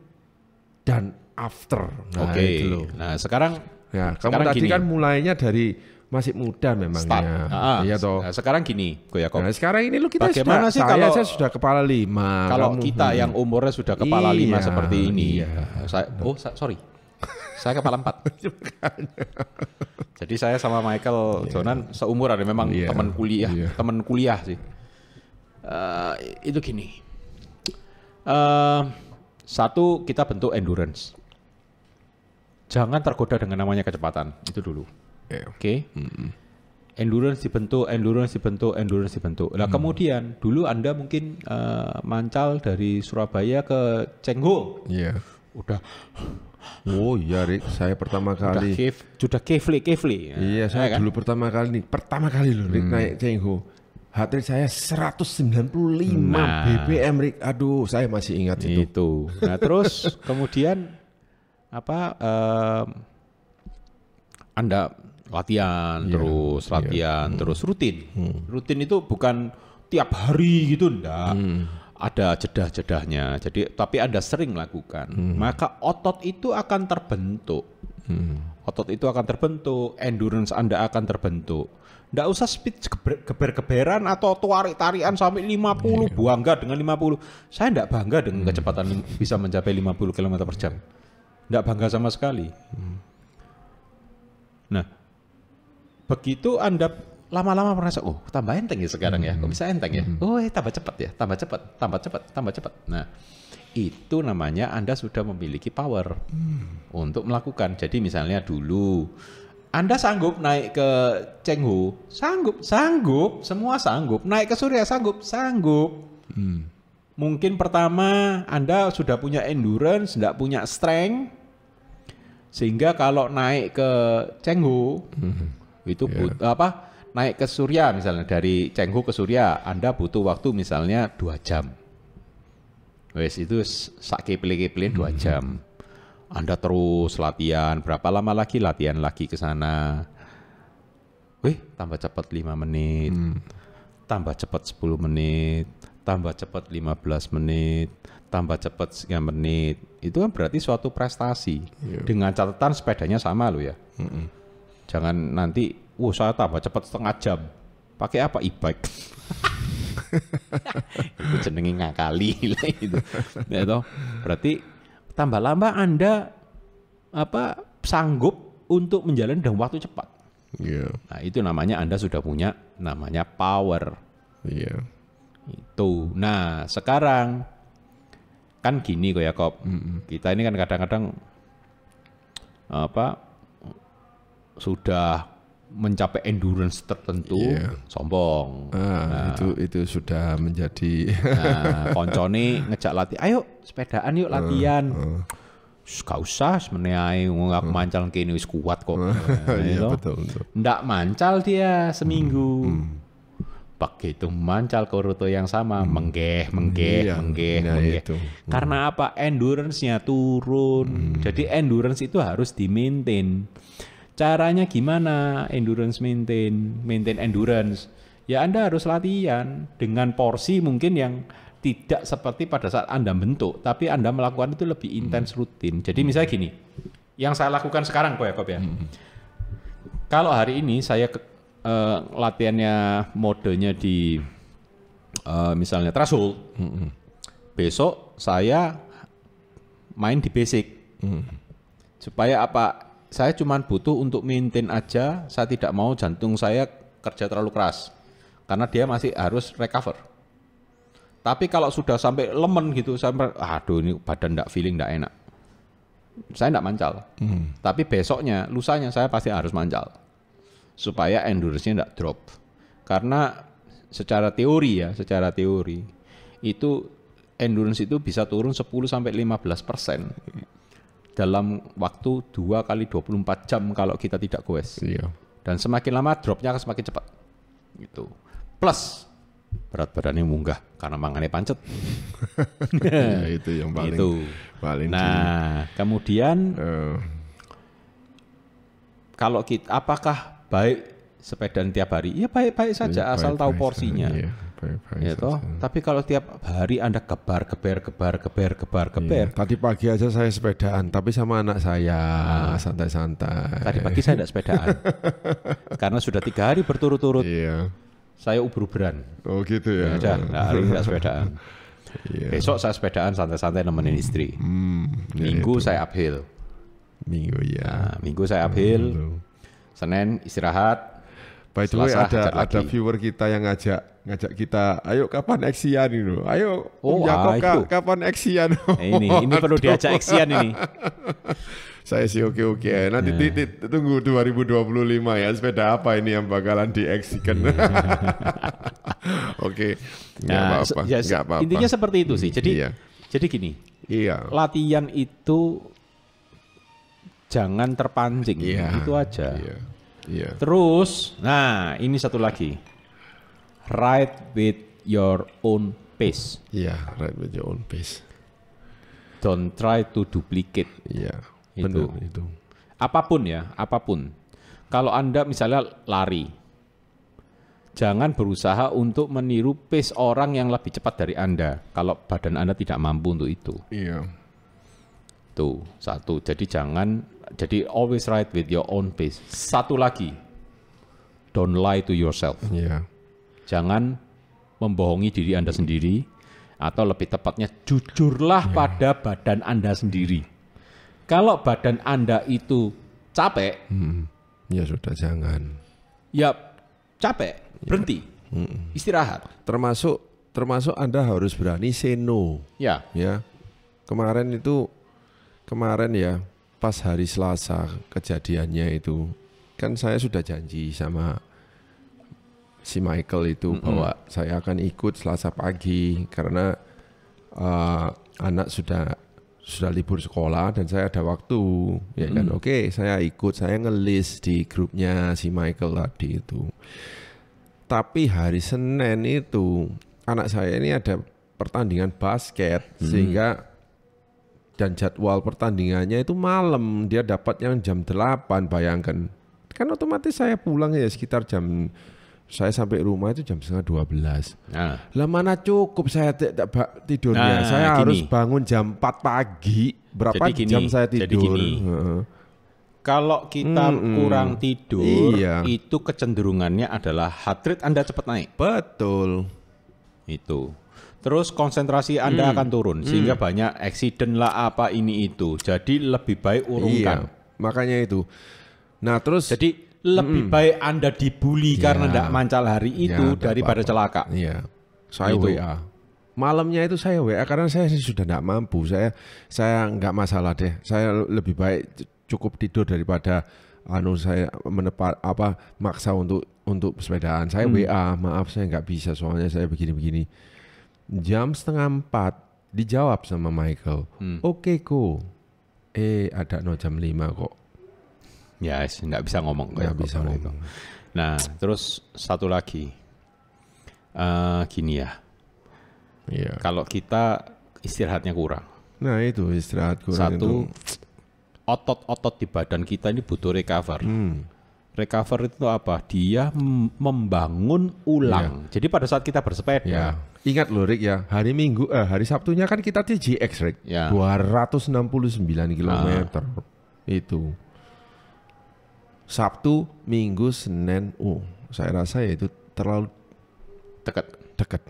dan after. Nah, itu loh. Nah sekarang, ya kamu tadi gini, kan mulainya dari masih muda memangnya. Iya toh. Nah, sekarang gini, Yakob. Nah, sekarang ini lo kita bagaimana sih kalau saya sudah kepala 5. Kalau kita yang umurnya sudah kepala 5 seperti ini. Iya. Sorry. Saya kepala 4. Jadi saya sama Michael Jonan seumuran, memang teman kuliah sih. Itu gini. Satu, kita bentuk endurance. Jangan tergoda dengan namanya kecepatan, itu dulu. Oke. Endurance dibentuk. Nah, kemudian dulu Anda mungkin mancal dari Surabaya ke Cengho. Iya. Udah. Oh iya, Rick, saya pertama kali. Sudah kefli. Iya, saya dulu pertama kali loh, Rick, naik Cengho. Heart rate saya 195 BPM, Rick. Aduh, saya masih ingat itu. Nah, terus kemudian Anda latihan, terus rutin. Rutin itu bukan tiap hari gitu, enggak. Ada jedah-jedahnya. Jadi tapi Anda sering lakukan, maka otot itu akan terbentuk. Endurance Anda akan terbentuk. Enggak usah speed geber-geberan atau tarik-tarian sampai 50, bangga dengan 50. Saya enggak bangga dengan kecepatan bisa mencapai 50 km per jam. Enggak bangga sama sekali. Nah, begitu Anda lama-lama merasa, tambah enteng ya sekarang ya, kok bisa enteng ya? Tambah cepat. Nah, itu namanya Anda sudah memiliki power untuk melakukan. Jadi misalnya dulu Anda sanggup naik ke Cengho, sanggup, semua sanggup. Naik ke Surya, sanggup. Mungkin pertama Anda sudah punya endurance, tidak punya strength, sehingga kalau naik ke Cengho, itu naik ke Surya misalnya, dari Cengho ke Surya, Anda butuh waktu misalnya 2 jam. Wes itu sak keple-keple 2 jam. Anda terus latihan, berapa lama lagi latihan lagi ke sana. Tambah cepat 5 menit. Tambah cepat 10 menit, tambah cepat 15 menit, tambah cepat sekian menit. Itu kan berarti suatu prestasi. Dengan catatan sepedanya sama loh ya. Jangan nanti, saya tambah cepat setengah jam. Pakai apa? E-bike. Itu jenenge ngakali lah itu. Ya toh? Berarti tambah lama Anda sanggup untuk menjalani dalam waktu cepat. Nah, itu namanya Anda sudah punya namanya power. Itu. Nah, sekarang kan gini kok Yakob. Kita ini kan kadang-kadang sudah mencapai endurance tertentu, sombong. Itu sudah menjadi. Koncone ngejak latihan, ayo sepedaan yuk latihan. Gak usah semenai aku mancal kene wis kuat kok. Betul. Ndak mancal dia seminggu. Begitu mancal ke rute yang sama, menggeh. Karena apa? Endurance-nya turun. Jadi endurance itu harus di-maintain. Caranya gimana maintain endurance? Ya Anda harus latihan dengan porsi mungkin yang tidak seperti pada saat Anda bentuk, tapi Anda melakukan itu lebih intens rutin. Jadi misalnya gini, yang saya lakukan sekarang Yakob ya. Kalau hari ini saya latihannya modenya di misalnya threshold, besok saya main di basic. Supaya apa? Saya cuma butuh untuk maintain aja, saya tidak mau jantung saya kerja terlalu keras. Karena dia masih harus recover. Tapi kalau sudah sampai lemen gitu, sampai ini badan feeling enggak enak. Saya enggak mancal. Tapi besoknya, lusanya saya pasti harus mancal. Supaya endurance-nya enggak drop. Karena secara teori itu endurance itu bisa turun 10-15% dalam waktu 2 kali 24 jam kalau kita tidak goes. Dan semakin lama dropnya akan semakin cepat. Gitu. Plus berat badannya munggah karena mangannya pancet. Itu yang paling. Nah, kemudian kalau kita apakah baik sepedaan tiap hari, ya baik-baik saja asal tahu porsinya. Iya, baik-baik Ya toh, tapi kalau tiap hari Anda gebar. Iya. Tadi pagi aja saya sepedaan, tapi sama anak saya santai-santai. Tadi pagi saya tidak sepedaan, karena sudah 3 hari berturut-turut. Iya. Saya uber-uberan. Oh gitu ya. Ya, hari ini tidak sepedaan. Iya. Besok saya sepedaan santai-santai nemenin istri. Minggu saya uphill. Minggu ya. Minggu saya uphill. Senin istirahat. By the way, Selasa ada viewer kita yang ngajak kita, ayo kapan Exian ini? Ayo Jakob kapan Exian? Ini perlu diajak Exian ini. Saya sih oke. Nanti tunggu 2025 ya, sepeda apa ini yang bakalan dieksikan. Oke. Nggak apa-apa. Intinya seperti itu sih. Jadi gini. Iya. Latihan itu jangan terpancing. Itu aja. Iya. Terus, nah ini satu lagi. Ride with your own pace. Iya, ride with your own pace. Don't try to duplicate. Iya. Benar itu. Apapun. Kalau Anda misalnya lari, jangan berusaha untuk meniru pace orang yang lebih cepat dari Anda. Kalau badan Anda tidak mampu untuk itu. Iya. Tuh, satu. Jadi always ride with your own pace. Satu lagi, don't lie to yourself. Iya. Jangan membohongi diri Anda sendiri, atau lebih tepatnya jujurlah pada badan Anda sendiri. Kalau badan Anda itu capek, ya sudah jangan. Ya capek, berhenti, istirahat. Termasuk Anda harus berani say no. Ya. Kemarin ya, pas hari Selasa kejadiannya itu, kan saya sudah janji sama si Michael itu bahwa saya akan ikut Selasa pagi karena anak sudah libur sekolah dan saya ada waktu, ya kan. Oke, saya ikut, saya ngelis di grupnya si Michael tadi itu. Tapi hari Senin itu anak saya ini ada pertandingan basket sehingga dan jadwal pertandingannya itu malam, dia dapat yang jam 8, bayangkan. Kan otomatis saya pulang ya sekitar saya sampai rumah itu jam 11:30. Lah mana cukup saya tidurnya. Saya harus bangun jam 4 pagi. Berapa jam saya tidur? Jadi gini. Kalau kita kurang tidur, itu kecenderungannya adalah heart rate Anda cepat naik. Betul. Itu. Terus konsentrasi Anda akan turun sehingga banyak accident lah apa ini itu. Jadi lebih baik urungkan. Makanya itu. Nah, terus jadi lebih baik Anda dibully karena tidak mancal hari itu daripada celaka. Iya. Saya WA. Malamnya itu saya WA karena saya sudah tidak mampu. Saya nggak masalah deh. Saya lebih baik cukup tidur daripada saya maksa untuk sepedaan. Saya WA, maaf saya nggak bisa soalnya saya begini-begini. Jam 3:30 dijawab sama Michael. Oke kok. Ada jam 5 kok. Ya, nggak bisa ngomong. Nggak bisa ngomong. Nah, terus satu lagi. Gini ya. Iya. Kalau kita istirahatnya kurang. Nah itu istirahat kurang. Satu, otot-otot di badan kita ini butuh recover. Recover itu apa? Dia membangun ulang. Jadi pada saat kita bersepeda. Ingat loh Rick ya, hari Sabtunya kan kita TJX Rick. 269 km. Itu. Sabtu, Minggu, Senin, saya rasa ya itu terlalu dekat.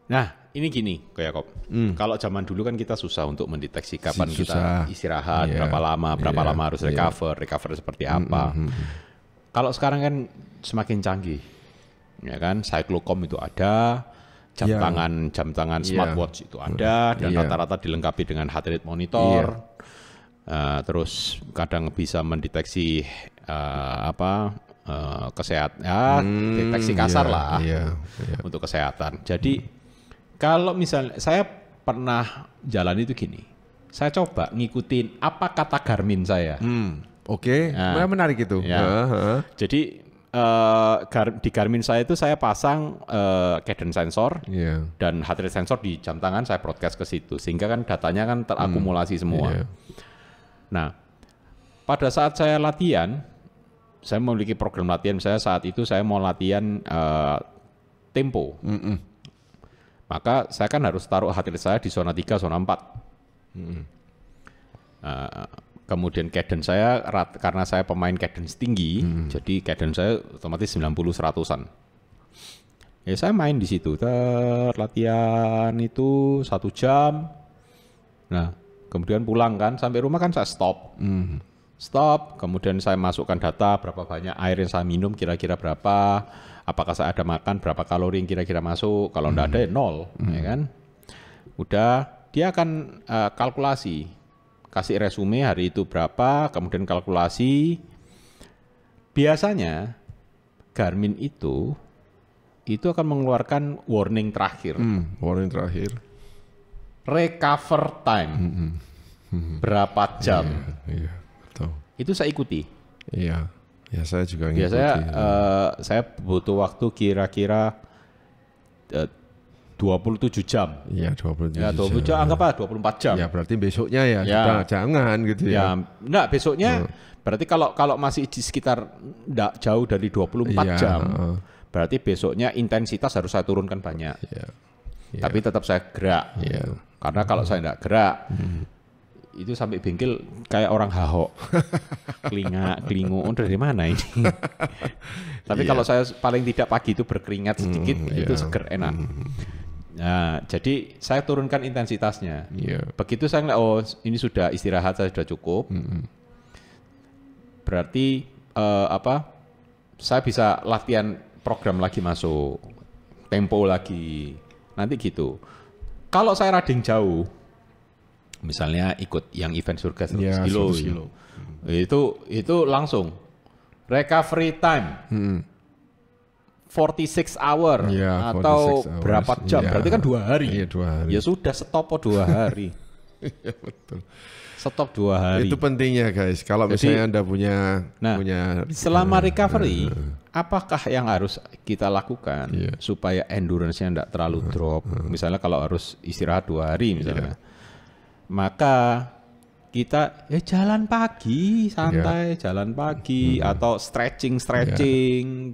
Nah, ini gini, Jakob. Kalau zaman dulu kan kita susah untuk mendeteksi kapan kita istirahat, berapa lama harus recover seperti apa. Kalau sekarang kan semakin canggih, ya kan? Cyclocom itu ada, jam tangan smartwatch itu ada, dan rata-rata dilengkapi dengan heart rate monitor. Terus kadang bisa mendeteksi kesehatan, deteksi kasar untuk kesehatan. Jadi kalau misalnya saya pernah jalan itu gini, saya coba ngikutin apa kata Garmin saya. Oke. Menarik itu. Jadi di Garmin saya itu saya pasang cadence sensor dan heart rate sensor di jam tangan, saya broadcast ke situ sehingga kan datanya kan terakumulasi semua. Nah, pada saat saya latihan, saya memiliki program latihan. Saya saat itu saya mau latihan tempo. Maka saya kan harus taruh heart rate saya di zona 3, zona 4. Kemudian cadence saya, karena saya pemain cadence tinggi, jadi cadence saya otomatis 90-100-an. Ya saya main di situ, latihan itu 1 jam. Nah, kemudian pulang kan, sampai rumah kan saya stop. Stop, kemudian saya masukkan data berapa banyak air yang saya minum, kira-kira berapa, apakah saya ada makan, berapa kalori yang kira-kira masuk, kalau enggak ada ya 0, ya kan. Udah, dia akan kalkulasi, kasih resume hari itu berapa, kemudian kalkulasi. Biasanya Garmin itu akan mengeluarkan warning terakhir. Warning terakhir. Recover time. Berapa jam. Iya, betul. Itu saya ikuti. Iya, ya saya juga ngikuti. Biasanya saya butuh waktu kira-kira 27 jam. Iya, 27 ya, 27 jam. Anggaplah 24 jam. Ya, berarti besoknya ya, sudah jangan gitu ya. Enggak, besoknya berarti kalau masih di sekitar enggak jauh dari 24 jam, berarti besoknya intensitas harus saya turunkan banyak. Tapi tetap saya gerak. Karena kalau saya enggak gerak, itu sampai bengkel kayak orang hahok. Kelingu, dari mana ini? Tapi kalau saya paling tidak pagi itu berkeringat sedikit, itu seger, enak. Nah, jadi saya turunkan intensitasnya. Begitu saya ngeliat, oh ini sudah istirahat, saya sudah cukup. Berarti saya bisa latihan program lagi masuk, tempo lagi, nanti gitu. Kalau saya riding jauh, misalnya ikut yang event surga 100 kilo, itu langsung recovery time. 46 hour atau 46 berapa jam, berarti kan 2 hari. Iya, 2 hari. Ya sudah, stop 2 hari. Iya, betul. Stop 2 hari. Itu pentingnya guys, kalau misalnya Anda punya selama recovery, apakah yang harus kita lakukan supaya endurance-nya tidak terlalu drop? Misalnya kalau harus istirahat 2 hari misalnya, maka kita jalan pagi, santai, jalan pagi atau stretching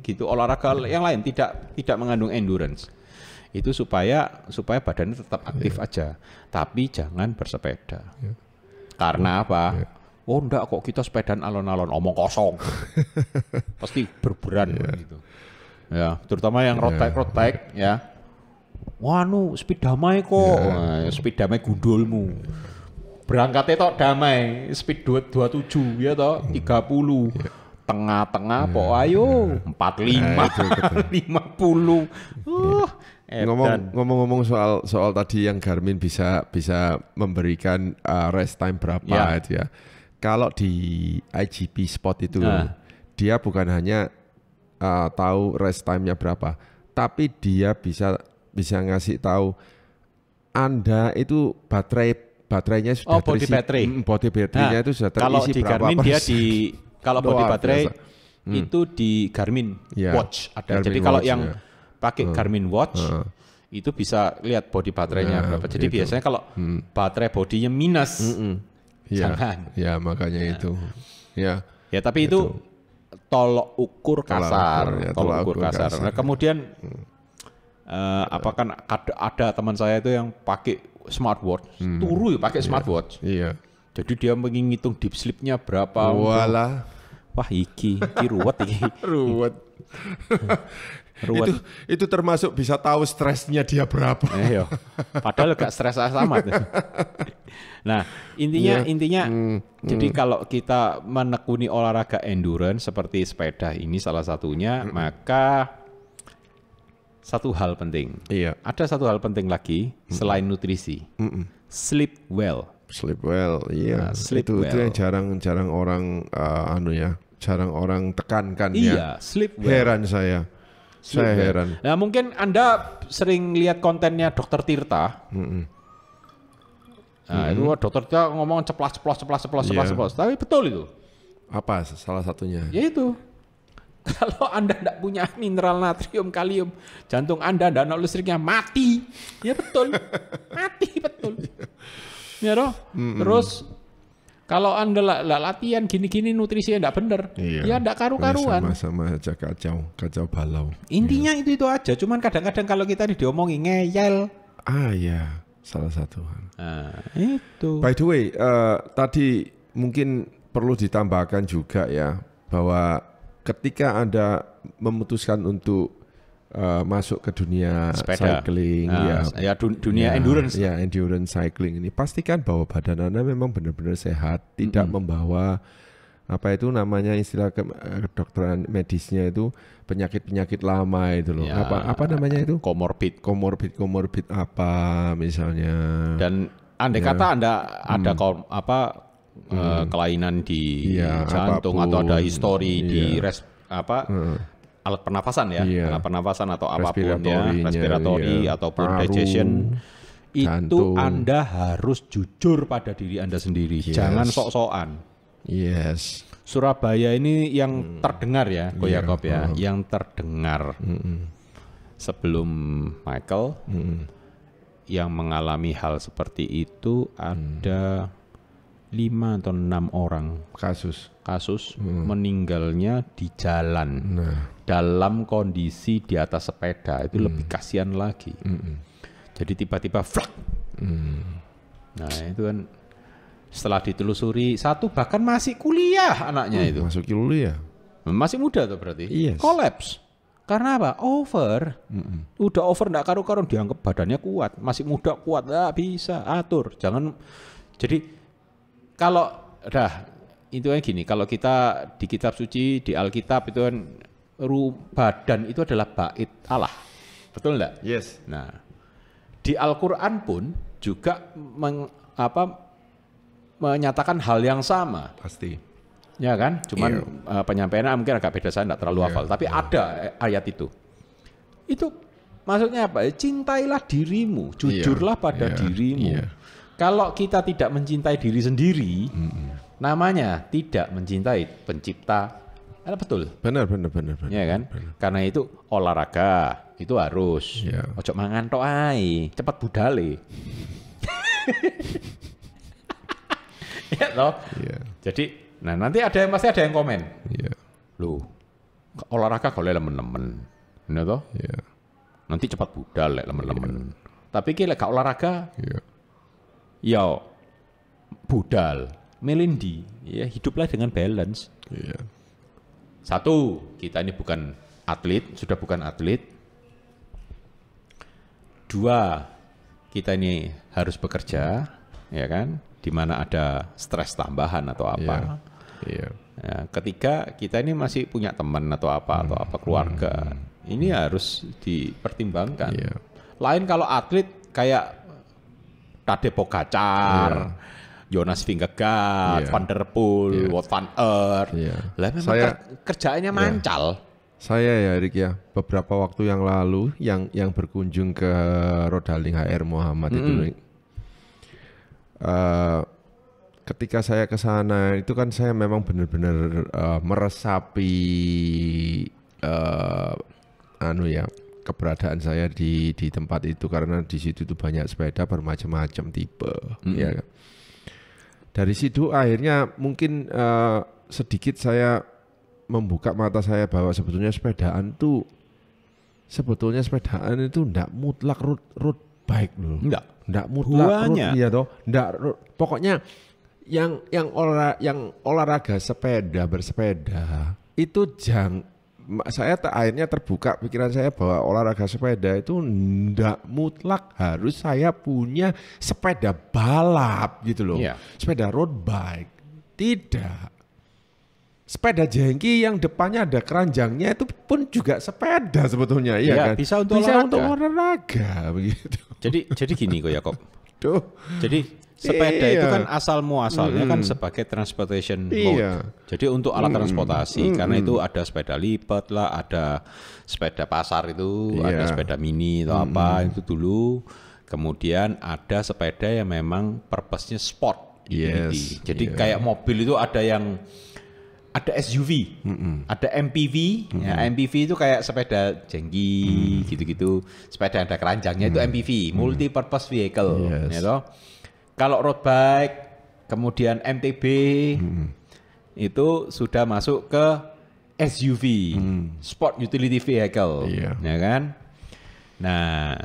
gitu, olahraga yang lain tidak mengandung endurance. Itu supaya badannya tetap aktif aja, tapi jangan bersepeda. Karena apa? Oh enggak kok, kita sepedaan alon-alon, omong kosong. Pasti berberan gitu. Ya, terutama yang road bike ya. Wah, speed damai kok. Speed damai gundulmu. Berangkatnya tok damai, speed 27 ya toh, 30. Tengah-tengah pok ayo 45, 50. Ngomong-ngomong soal tadi yang Garmin bisa memberikan rest time berapa itu ya. Kalau di IGP Spot itu dia bukan hanya tahu rest time-nya berapa, tapi dia bisa ngasih tahu Anda itu baterainya sudah terisi. Body battery-nya itu sudah terisi kalau di berapa Garmin persen. Kalau body baterai itu di Garmin Watch ada. Jadi kalau yang pakai Garmin Watch itu bisa lihat body baterainya berapa. Jadi biasanya kalau baterai bodinya minus, jangan. Ya makanya itu. Ya tapi itu tolok ukur kasar. Nah, kemudian kan ada teman saya itu yang pakai smartwatch, turu pakai smartwatch. Iya. Jadi dia menghitung deep sleep-nya berapa. Walah. Wah iki ruwet iki. Ruwet. Itu termasuk bisa tahu stresnya dia berapa. Padahal gak stres sama. Nah, intinya jadi kalau kita menekuni olahraga endurance seperti sepeda ini salah satunya, maka satu hal penting. Ada satu hal penting lagi selain nutrisi. Sleep well. Sleep well, iya. Itu yang jarang orang jarang orang tekankan ya. Sleep well. Heran saya heran. Nah, mungkin Anda sering lihat kontennya Dr. Tirta. Nah, itu Dr. Tirta ngomong ceplas. Tapi betul itu. Apa salah satunya? Ya itu. Kalau Anda tidak punya mineral natrium, kalium, jantung Anda tidak ada listriknya, mati. Ya betul. Mati betul. Ya toh? Terus Kalau Anda latihan gini-gini nutrisinya enggak bener, ya enggak karu-karuan. Sama-sama aja kacau balau. Intinya itu aja, cuman kadang-kadang kalau kita diomongin ngeyel. Ya, salah satu. Nah, itu. By the way, tadi mungkin perlu ditambahkan juga ya, bahwa ketika Anda memutuskan untuk masuk ke dunia sepeda, cycling, dunia endurance, endurance cycling ini, pastikan bahwa badan Anda memang benar-benar sehat, tidak membawa apa itu namanya istilah kedokteran medisnya itu penyakit-penyakit lama itu loh. Apa namanya itu? Komorbid apa misalnya. Dan andai kata Anda ada kelainan di jantung apapun, atau ada histori di alat pernafasan alat pernafasan atau apapun respiratori ataupun paru, digestion, jantung. Itu Anda harus jujur pada diri Anda sendiri, jangan sok-sokan. Yes. Surabaya ini yang terdengar ya, Ko Yakob ya, yang terdengar sebelum Michael yang mengalami hal seperti itu ada 5 atau 6 orang kasus meninggalnya di jalan dalam kondisi di atas sepeda. Itu lebih kasihan lagi. Jadi tiba-tiba flak. Nah itu kan setelah ditelusuri, satu bahkan masih kuliah anaknya itu. Masuk kuliah. Masih muda tuh berarti. Yes. Collapse. Karena apa? Over. Udah over enggak karu-karuan, dianggap badannya kuat, masih muda kuat, enggak bisa atur. Jangan. Jadi kalau itu kan gini, kalau kita di kitab suci, di Alkitab itu kan badan itu adalah bait Allah. Betul enggak? Yes. Nah, di Al-Qur'an pun juga menyatakan hal yang sama. Pasti. Ya kan? Cuman penyampaiannya mungkin agak beda, saya enggak terlalu hafal, tapi ada ayat itu. Itu maksudnya apa? Cintailah dirimu, jujurlah pada dirimu. Kalau kita tidak mencintai diri sendiri, namanya tidak mencintai pencipta. Betul? Benar. Ya kan? Benar. Karena itu olahraga itu harus. Ojo mangan tok ae, cepat budale. Ya toh? Jadi, nanti pasti ada yang komen. Loh, olahraga kalau lemen-lemen. Ya toh? Nanti cepat budal lemen-lemen. Tapi kalau gak olahraga, ya budal, melindi, ya hiduplah dengan balance. Satu, kita ini bukan atlet, sudah bukan atlet. Dua, kita ini harus bekerja, ya kan? Di mana ada stres tambahan atau apa. Ya, ketiga, kita ini masih punya teman atau apa keluarga. Ini harus dipertimbangkan. Lain kalau atlet kayak Tadej Pogacar, Jonas Vingegaard, Van der Poel, Wout van Aert. Lah memang kerjaannya mancal. Saya ya Erik ya, beberapa waktu yang lalu yang berkunjung ke Rodaling HR Muhammad itu, ketika saya ke sana itu kan saya memang benar-benar meresapi keberadaan saya di tempat itu, karena di situ tuh banyak sepeda bermacam-macam tipe. Ya. Dari situ akhirnya mungkin sedikit saya membuka mata saya bahwa sebetulnya sepedaan itu enggak mutlak road bike loh. Enggak mutlak road, ya toh. Pokoknya yang olahraga bersepeda itu saya akhirnya terbuka pikiran saya bahwa olahraga sepeda itu enggak mutlak harus saya punya sepeda balap gitu loh. Sepeda road bike. Tidak. Sepeda jengki yang depannya ada keranjangnya itu pun juga sepeda sebetulnya, kan? Bisa untuk olahraga begitu. Jadi gini kok Yakob. Jadi sepeda itu kan asal muasalnya kan sebagai transportation mode. Jadi untuk alat transportasi, karena itu ada sepeda lipat lah, ada sepeda pasar itu, ada sepeda mini atau apa itu dulu. Kemudian ada sepeda yang memang purpose-nya sport. Jadi kayak mobil itu ada yang ada SUV, ada MPV. Ya, MPV itu kayak sepeda jengki gitu-gitu. Sepeda ada keranjangnya itu MPV, multi purpose vehicle. Ya toh? Kalau road bike kemudian MTB, itu sudah masuk ke SUV, Sport Utility Vehicle, ya kan? Nah,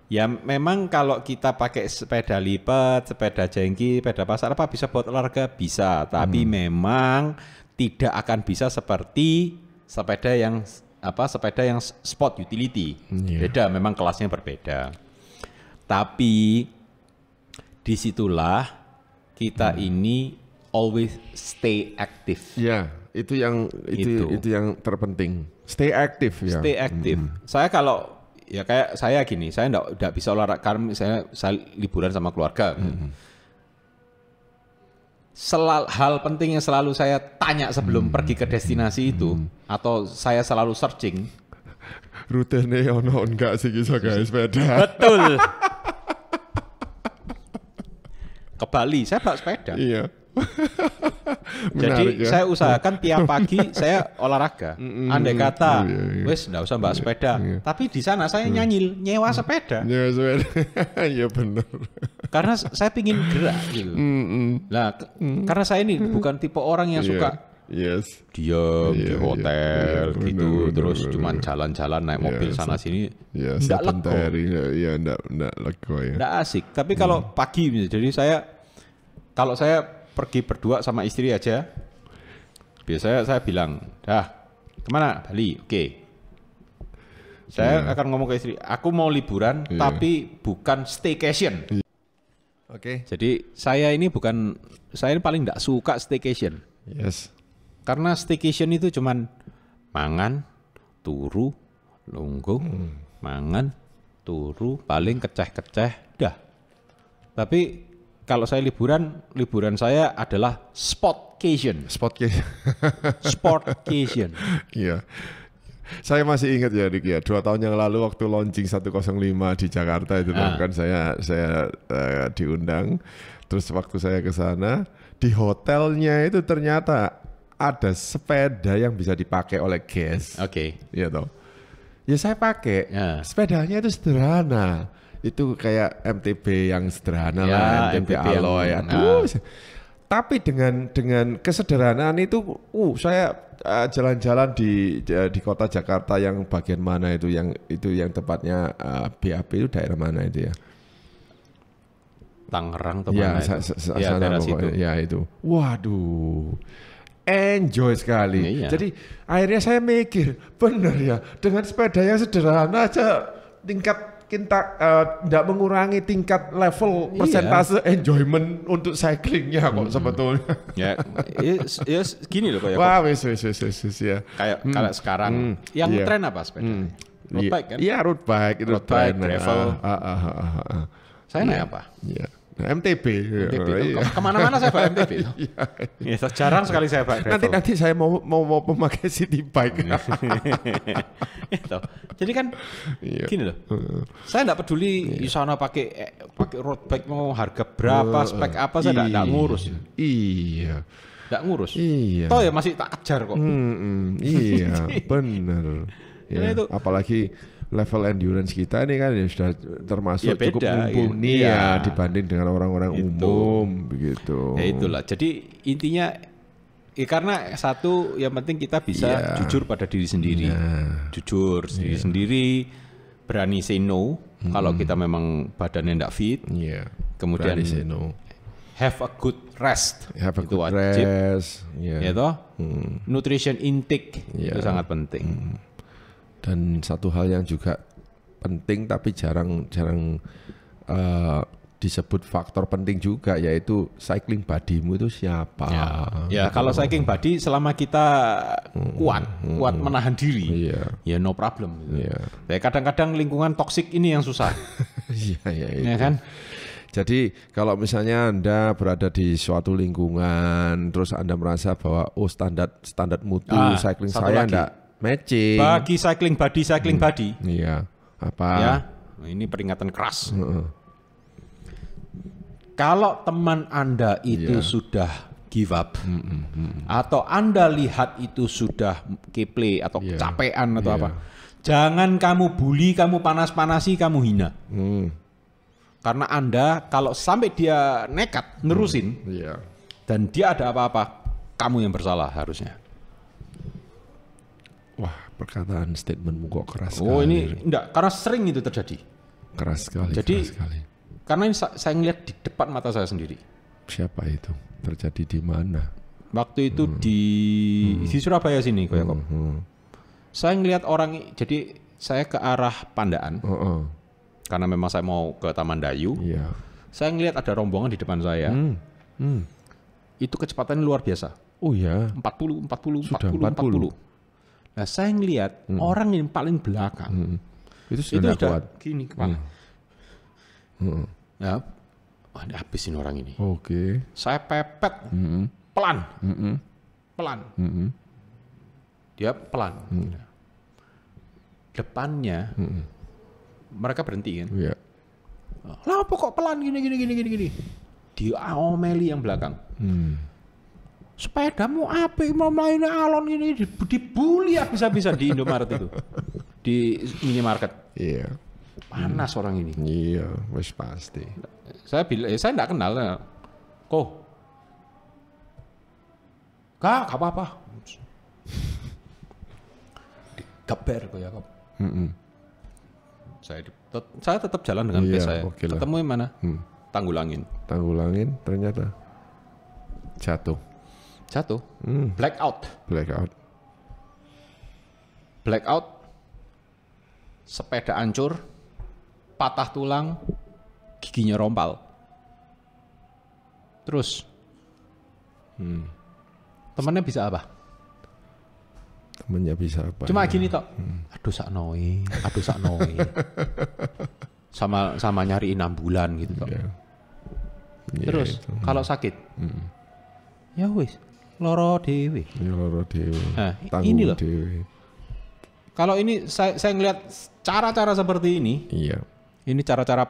ya memang kalau kita pakai sepeda lipat, sepeda jengki, sepeda pasar apa bisa buat olahraga bisa, tapi memang tidak akan bisa seperti sepeda yang sport utility. Beda, memang kelasnya berbeda. Tapi disitulah kita ini always stay active. Ya, itu yang terpenting. Stay active ya. Stay active. Saya kalau ya kayak saya gini, saya enggak bisa olahraga karena saya liburan sama keluarga. Hal penting yang selalu saya tanya sebelum pergi ke destinasi itu, atau saya selalu searching, rutenya ono enggak sih kisah guys sepeda. Betul. Ke Bali saya bawa sepeda. Iya. Jadi saya usahakan tiap pagi saya olahraga. Andai kata, wes nggak usah bawa sepeda, tapi di sana saya nyewa sepeda. Nyewa sepeda, iya benar. Karena saya pingin gerak gitu. Nah, karena saya ini bukan tipe orang yang suka diam di hotel gitu, terus cuman jalan-jalan naik mobil sana sini. Nggak lego. Nggak lego ya. Nggak asik. Tapi kalau pagi, jadi kalau saya pergi berdua sama istri aja, biasanya saya bilang, kemana? Bali, oke. Saya akan ngomong ke istri, aku mau liburan, tapi bukan staycation. Oke. Jadi saya ini paling nggak suka staycation. Yes. Karena staycation itu cuman mangan, turu, lungguh, mangan, turu, paling keceh-keceh, dah. Tapi kalau saya liburan saya adalah sportcation. Sportcation. Iya. Saya masih ingat ya Rik ya, 2 tahun yang lalu waktu launching 105 di Jakarta itu kan saya diundang. Terus waktu saya ke sana, di hotelnya itu ternyata ada sepeda yang bisa dipakai oleh guest. Oke. Iya toh. Ya saya pakai. Sepedanya itu sederhana. Itu kayak MTB yang sederhana lah, MTB alloy. Tapi dengan kesederhanaan itu, saya jalan-jalan di kota Jakarta yang bagian mana itu yang tepatnya BAP itu daerah mana itu ya? Tangerang atau mana itu? Ya, daerah situ. Ya itu. Waduh. Enjoy sekali. Jadi akhirnya saya mikir, benar ya, dengan sepeda yang sederhana aja kita tidak mengurangi tingkat level persentase enjoyment untuk cyclingnya kok sebetulnya. Ya gini loh kayak. Wah, wis ya. Kayak sekarang yang tren apa sepeda? Road bike kan? Iya, road bike, gravel. Saya naik apa? Iya. MTB. Kemana-mana saya bawa MTB. Ya, jarang sekali saya bawa gravel. Nanti saya mau memakai city bike. Jadi kan gini loh. Saya enggak peduli di sana pakai road bike mau harga berapa, spek apa, saya enggak ngurus. Iya. Enggak ngurus. Iya. Toh ya masih tak kejar kok. Iya, bener. Ya, apalagi level endurance kita ini kan ya sudah termasuk cukup mumpuni dibanding dengan orang-orang umum begitu. Ya itulah. Jadi intinya karena satu yang penting kita bisa jujur pada diri sendiri. Jujur diri sendiri, berani say no kalau kita memang badannya enggak fit. Kemudian berani say no. Have a good rest. Have a good rest. Ya toh? Nutrition intake itu sangat penting. Dan satu hal yang juga penting tapi jarang disebut faktor penting juga, yaitu cycling buddy-mu itu siapa. Ya kalau cycling buddy selama kita kuat menahan diri, ya no problem. Ya kadang-kadang lingkungan toksik ini yang susah. Ya kan? Jadi kalau misalnya Anda berada di suatu lingkungan, terus Anda merasa bahwa standar mutu cycling saya enggak matching. Bagi cycling buddy. Iya. Apa? Ya, ini peringatan keras. Kalau teman Anda itu sudah give up, atau Anda lihat itu sudah keple atau kecapean atau apa, jangan kamu bully, kamu panas-panasi, kamu hina. Karena Anda kalau sampai dia nekat nerusin Iya. dan dia ada apa-apa, kamu yang bersalah harusnya. Wah, perkataan statementmu kok keras Oh, sekali. ini enggak, karena sering itu terjadi. Keras sekali. Jadi, keras sekali. Karena ini saya ngeliat di depan mata saya sendiri. Siapa itu? Terjadi di mana? Waktu itu di Surabaya sini, Koyakop. Saya ngeliat orang, jadi saya ke arah Pandaan. Karena memang saya mau ke Taman Dayu. Iya. Saya ngeliat ada rombongan di depan saya. Itu kecepatannya luar biasa. Oh ya. 40. Sudah 40. Nah, saya ngeliat orang yang paling belakang. Itu sudah kuat. Gini kepala. Ya, ini habis ini orang ini. Oke. Saya pepet pelan. Pelan. Dia pelan. Depannya mereka berhenti kan. Iya. Lah apa kok pelan gini. Diomeli yang belakang. Sepedamu apik mau main alon gini, dibully habis-habisan di Indomaret itu. Di minimarket. Iya. Panas orang ini. Iya, wis pasti. Saya bilang, saya enggak kenal. Kok? Gak apa-apa. Digeber kok ya, Kok. Saya tetap jalan dengan bus saya. Okay lah. Ketemu yang mana? Tanggulangin, ternyata jatuh. Blackout. Sepeda hancur, patah tulang, giginya rompal. Terus, temannya bisa apa? Temennya bisa apa? Cuma gini tok. Aduh saknoi. sama nyariin ambulan gitu tok. Iya. Terus kalau sakit, ya wis, loro dewe. Ya loro dewe. Nah, Tanggung ini loh. dewe. Kalau ini saya ngelihat cara-cara seperti ini, Iya. ini cara-cara,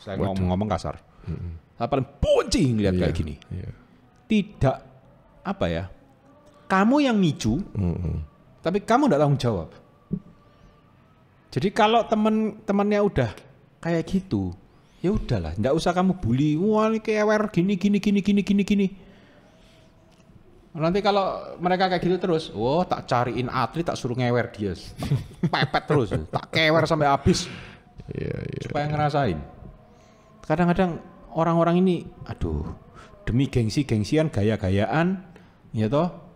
saya ngomong kasar. Saya paling benci ngelihat kayak gini. Iya. Tidak apa ya? Kamu yang micu, tapi kamu tidak tanggung jawab. Jadi kalau teman-temannya udah kayak gitu, ya udahlah, nggak usah kamu bully. Wah ini kewer gini. Nanti kalau mereka kayak gitu terus, tak cariin atlet, tak suruh ngewer dia, tak pepet terus, tak kewer sampai habis, supaya ngerasain. Kadang-kadang orang-orang ini, aduh, demi gengsi-gengsian, gaya-gayaan, ya toh.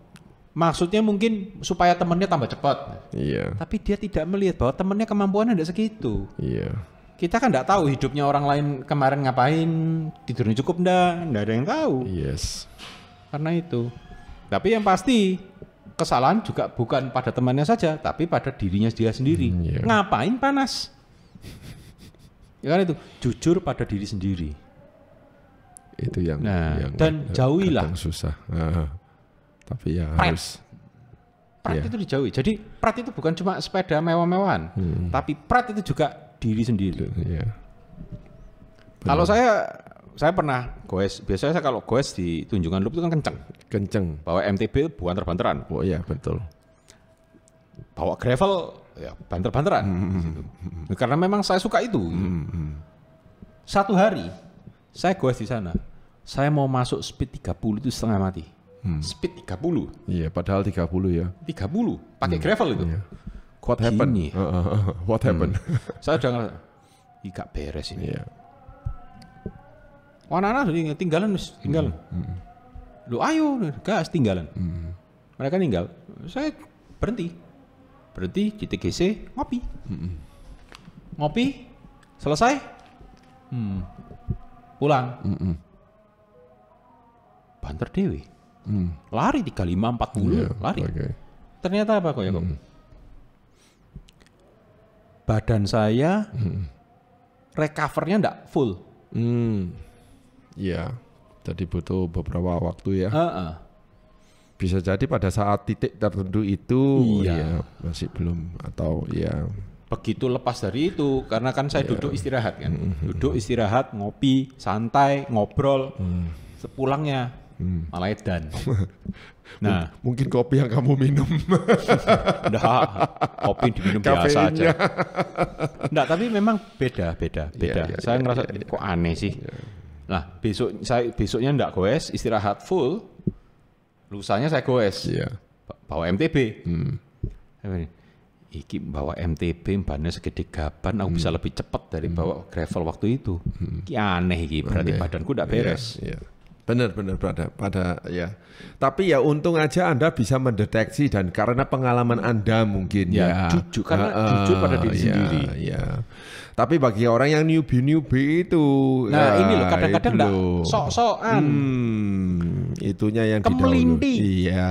Maksudnya mungkin supaya temennya tambah cepat. Iya. Tapi dia tidak melihat bahwa temennya kemampuannya tidak segitu. Iya. Kita kan tidak tahu hidupnya orang lain kemarin ngapain, tidurnya cukup enggak ada yang tahu. Yes. Karena itu. Tapi yang pasti kesalahan juga bukan pada temannya saja, tapi pada dirinya dia sendiri. Iya. Ngapain panas? Ya kan itu, jujur pada diri sendiri. Itu yang dan jauhilah. Susah. Tapi ya Pret. harus. Pret itu dijauhi. Jadi pret itu bukan cuma sepeda mewah-mewahan, tapi pret itu juga diri sendiri. Iya. Kalau saya pernah goes. Biasanya saya kalau goes di Tunjungan Loop itu kan kenceng. Bawa MTB bukan banter-banteran. Oh iya betul. Bawa gravel ya banter-banteran. Karena memang saya suka itu. Satu hari saya goes di sana. Saya mau masuk speed 30 itu setengah mati. Speed 30. Iya, padahal 30 ya. 30 pakai gravel itu. Iya. What happened? What happened? Saya udah ngerasa, gak beres ini. Iya. Anak-anak tinggalan. Lu ayo, gas tinggalan. Mereka ninggal. Saya berhenti di TGC ngopi. Ngopi, selesai, pulang. Banter dewe. Lari 35, 40, lari. Okay. Ternyata apa kok ya kok? Badan saya recovernya enggak full. Iya, jadi butuh beberapa waktu ya. Bisa jadi pada saat titik tertentu itu ya masih belum atau ya. Begitu lepas dari itu, karena kan saya duduk istirahat kan. Duduk istirahat, ngopi, santai, ngobrol. Sepulangnya malah edan. Nah, mungkin kopi yang kamu minum. Enggak, kopi diminum biasa aja. Enggak, tapi memang beda. Saya ngerasa kok aneh sih. Nah, besoknya enggak goes, istirahat full. Lusanya saya goes. Bawa MTB. Iki bawa MTB bannya segede gaban, aku bisa lebih cepat dari bawa gravel waktu itu. Iki aneh iki, berarti badanku enggak beres. Benar pada ya. Tapi ya untung aja Anda bisa mendeteksi dan karena pengalaman Anda mungkin jujur pada diri sendiri. Ya. Tapi bagi orang yang newbie itu, ini loh kadang-kadang enggak sok-sokan. Itunya yang kemelinti. Iya.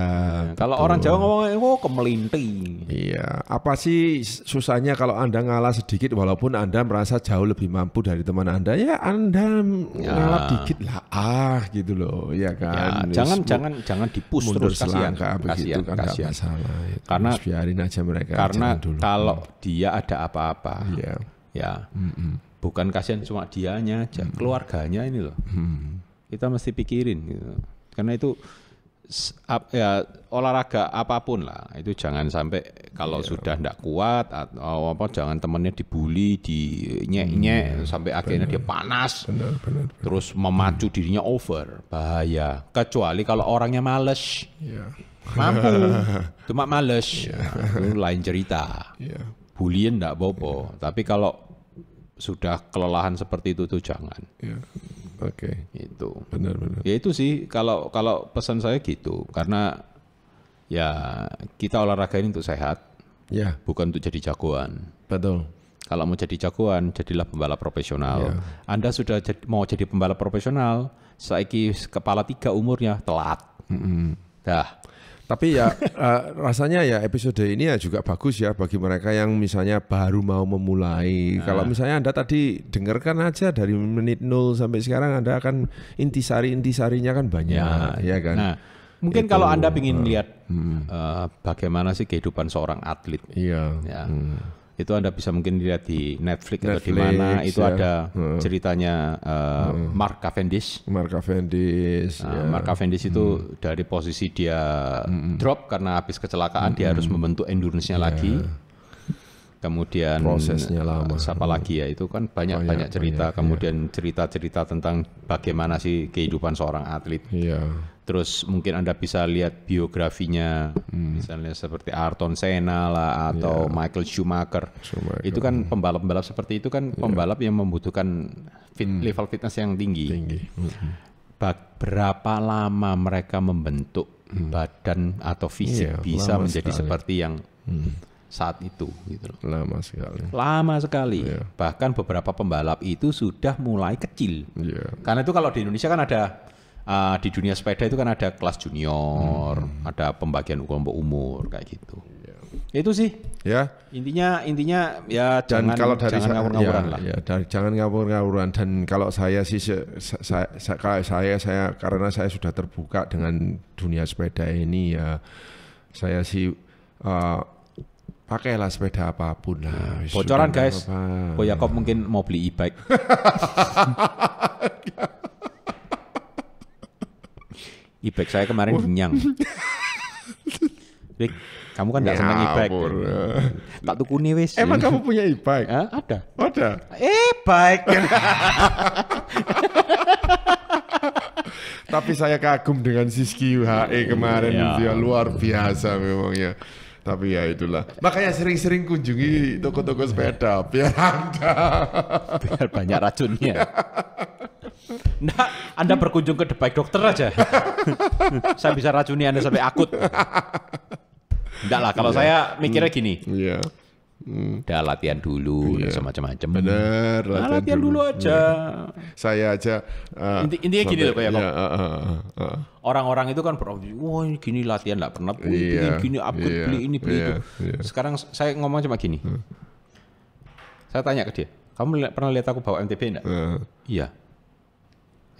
Kalau orang Jawa ngomong kemelinti. Iya. Apa sih susahnya kalau Anda ngalah sedikit walaupun Anda merasa jauh lebih mampu dari teman Anda, ya Anda ngalah dikit lah gitu loh, ya kan. Ya, jangan dipus terus, kasihan kan masalah. Karena biarin aja mereka. Karena kalau dia ada apa-apa, bukan kasihan cuma dianya aja, keluarganya ini loh. Kita mesti pikirin gitu. Karena itu ya olahraga apapun lah, itu jangan sampai kalau sudah ndak kuat atau apa, jangan temennya dibully, dinyek-nyek sampai akhirnya dia panas, terus memacu dirinya over, bahaya. Kecuali kalau orangnya males, mampu, cuma males, itu lain cerita. Bullyin ndak bobo, tapi kalau sudah kelelahan seperti itu tuh jangan. Oke. Itu. Benar. Ya itu sih kalau pesan saya gitu, karena ya kita olahraga ini untuk sehat. Ya. Bukan untuk jadi jagoan. Betul. Kalau mau jadi jagoan, jadilah pembalap profesional. Anda sudah mau jadi pembalap profesional, saiki kepala 3 umurnya telat. Dah. Tapi ya rasanya ya episode ini ya juga bagus ya bagi mereka yang misalnya baru mau memulai. Kalau misalnya Anda tadi dengarkan aja dari menit 0 sampai sekarang, Anda akan intisari-intisarinya kan banyak, ya kan. Nah, mungkin kalau Anda ingin lihat bagaimana sih kehidupan seorang atlet. Iya. Ya. Itu Anda bisa mungkin lihat di Netflix atau di mana itu ada ceritanya Mark Cavendish. Mark Cavendish itu dari posisi dia drop karena habis kecelakaan, dia harus membentuk endurance-nya lagi. Kemudian prosesnya lama. Siapa lagi ya, itu kan banyak cerita. Kemudian cerita-cerita tentang bagaimana sih kehidupan seorang atlet. Terus mungkin Anda bisa lihat biografinya, misalnya seperti Ayrton Senna lah atau Michael Schumacher. Itu kan pembalap-pembalap seperti itu kan pembalap yang membutuhkan level fitness yang tinggi. Berapa lama mereka membentuk badan atau fisik bisa menjadi seperti yang saat itu gitu loh. Lama sekali. Bahkan beberapa pembalap itu sudah mulai kecil. Karena itu kalau di Indonesia kan ada di dunia sepeda itu kan ada kelas junior, ada pembagian kelompok umur kayak gitu. Itu sih. Ya. Intinya ya dan jangan ngawur-ngawuran lah. Jangan ngawur-ngawuran, dan kalau saya sih saya karena saya sudah terbuka dengan dunia sepeda ini, ya saya sih pakailah sepeda apapun lah. Bocoran guys, Ko Yakob mungkin mau beli e-bike. E-bike saya kemarin kenyang. Rick, kamu kan nggak senang e-bike. Tak tukuni wis. Emang kamu punya e-bike? Ada. E-bike. Tapi saya kagum dengan Siski UHE kemarin, dia luar biasa memangnya. Tapi ya itulah. Makanya sering-sering kunjungi toko-toko sepeda biar banyak racunnya. Nah, Anda berkunjung ke The Bike Doctor aja. Saya bisa racuni Anda sampai akut. Enggak lah, kalau saya mikirnya gini. Udah latihan dulu, semacam-macam. Bener, latihan dulu aja. Saya aja. Intinya gini loh kayak orang-orang itu kan wah gini latihan nggak pernah gini upgrade beli ini beli itu. Sekarang saya ngomong cuma gini. Saya tanya ke dia, kamu pernah lihat aku bawa MTB enggak? Iya.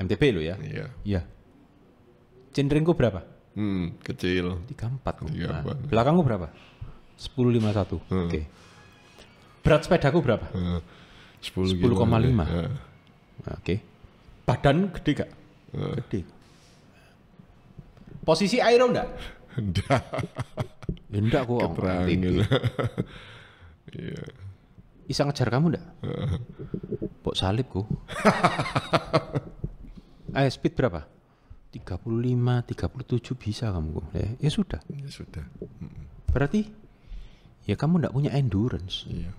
MTB lo ya? Iya. Cenderingku berapa? Kecil. 34. Nah, belakangku berapa? 1051. Oke. Berat sepedaku berapa? 10,5. Oke. Badan gede gak? Gede. Posisi aero enggak? Enggak. Ya enggak kok. Keterangin. Iya. Bisa ngejar kamu enggak? Pok salib kok. Speed berapa? 35, 37 bisa kamu kok. Ya sudah. Ya sudah. Berarti ya kamu enggak punya endurance. Iya.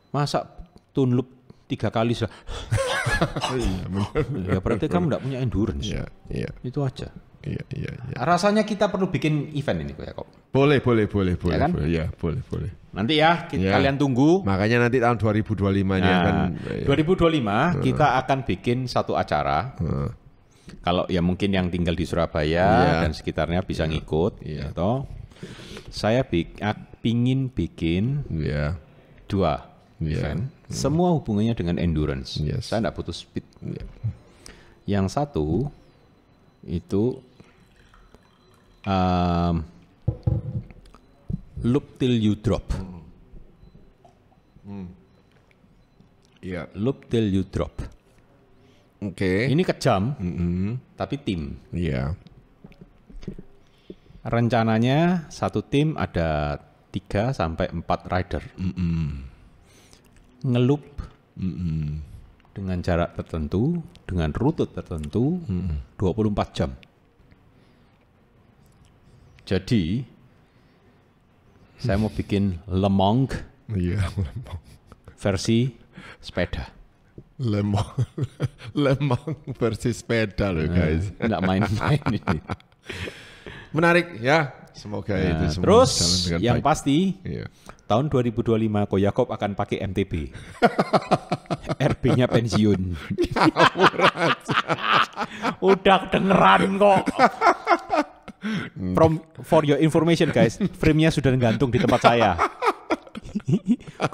Masa tunlup 3 kali sudah. Iya, benar. Ya berarti kamu enggak punya endurance. Iya, iya. Itu aja. Iya. Rasanya kita perlu bikin event ini kok ya kok. Boleh. Ya kan? Ya, boleh. Nanti ya, kalian tunggu. Makanya nanti tahun 2025 ini akan 2025 kita akan bikin satu acara. Kalau ya mungkin yang tinggal di Surabaya dan sekitarnya bisa ngikut. Atau saya pingin bikin 2 event. Semua hubungannya dengan endurance. Saya enggak butuh speed. Yang satu itu loop till you drop. Iya. Loop till you drop. Oke. Ini kejam, tapi tim. Iya. Rencananya satu tim ada 3 sampai 4 rider. Ngeloop dengan jarak tertentu, dengan rute tertentu, 24 jam. Jadi, saya mau bikin Le Mans versi sepeda. Le Mans versi sepeda loh guys. Nggak main-main ini. Menarik ya. Semoga itu semua Terus jalan dengan yang baik. pasti Iya. tahun 2025 Ko Yakob akan pakai MTB. RB-nya pensiun. Udah kedengeran kok. For your information guys, frame-nya sudah gantung di tempat saya.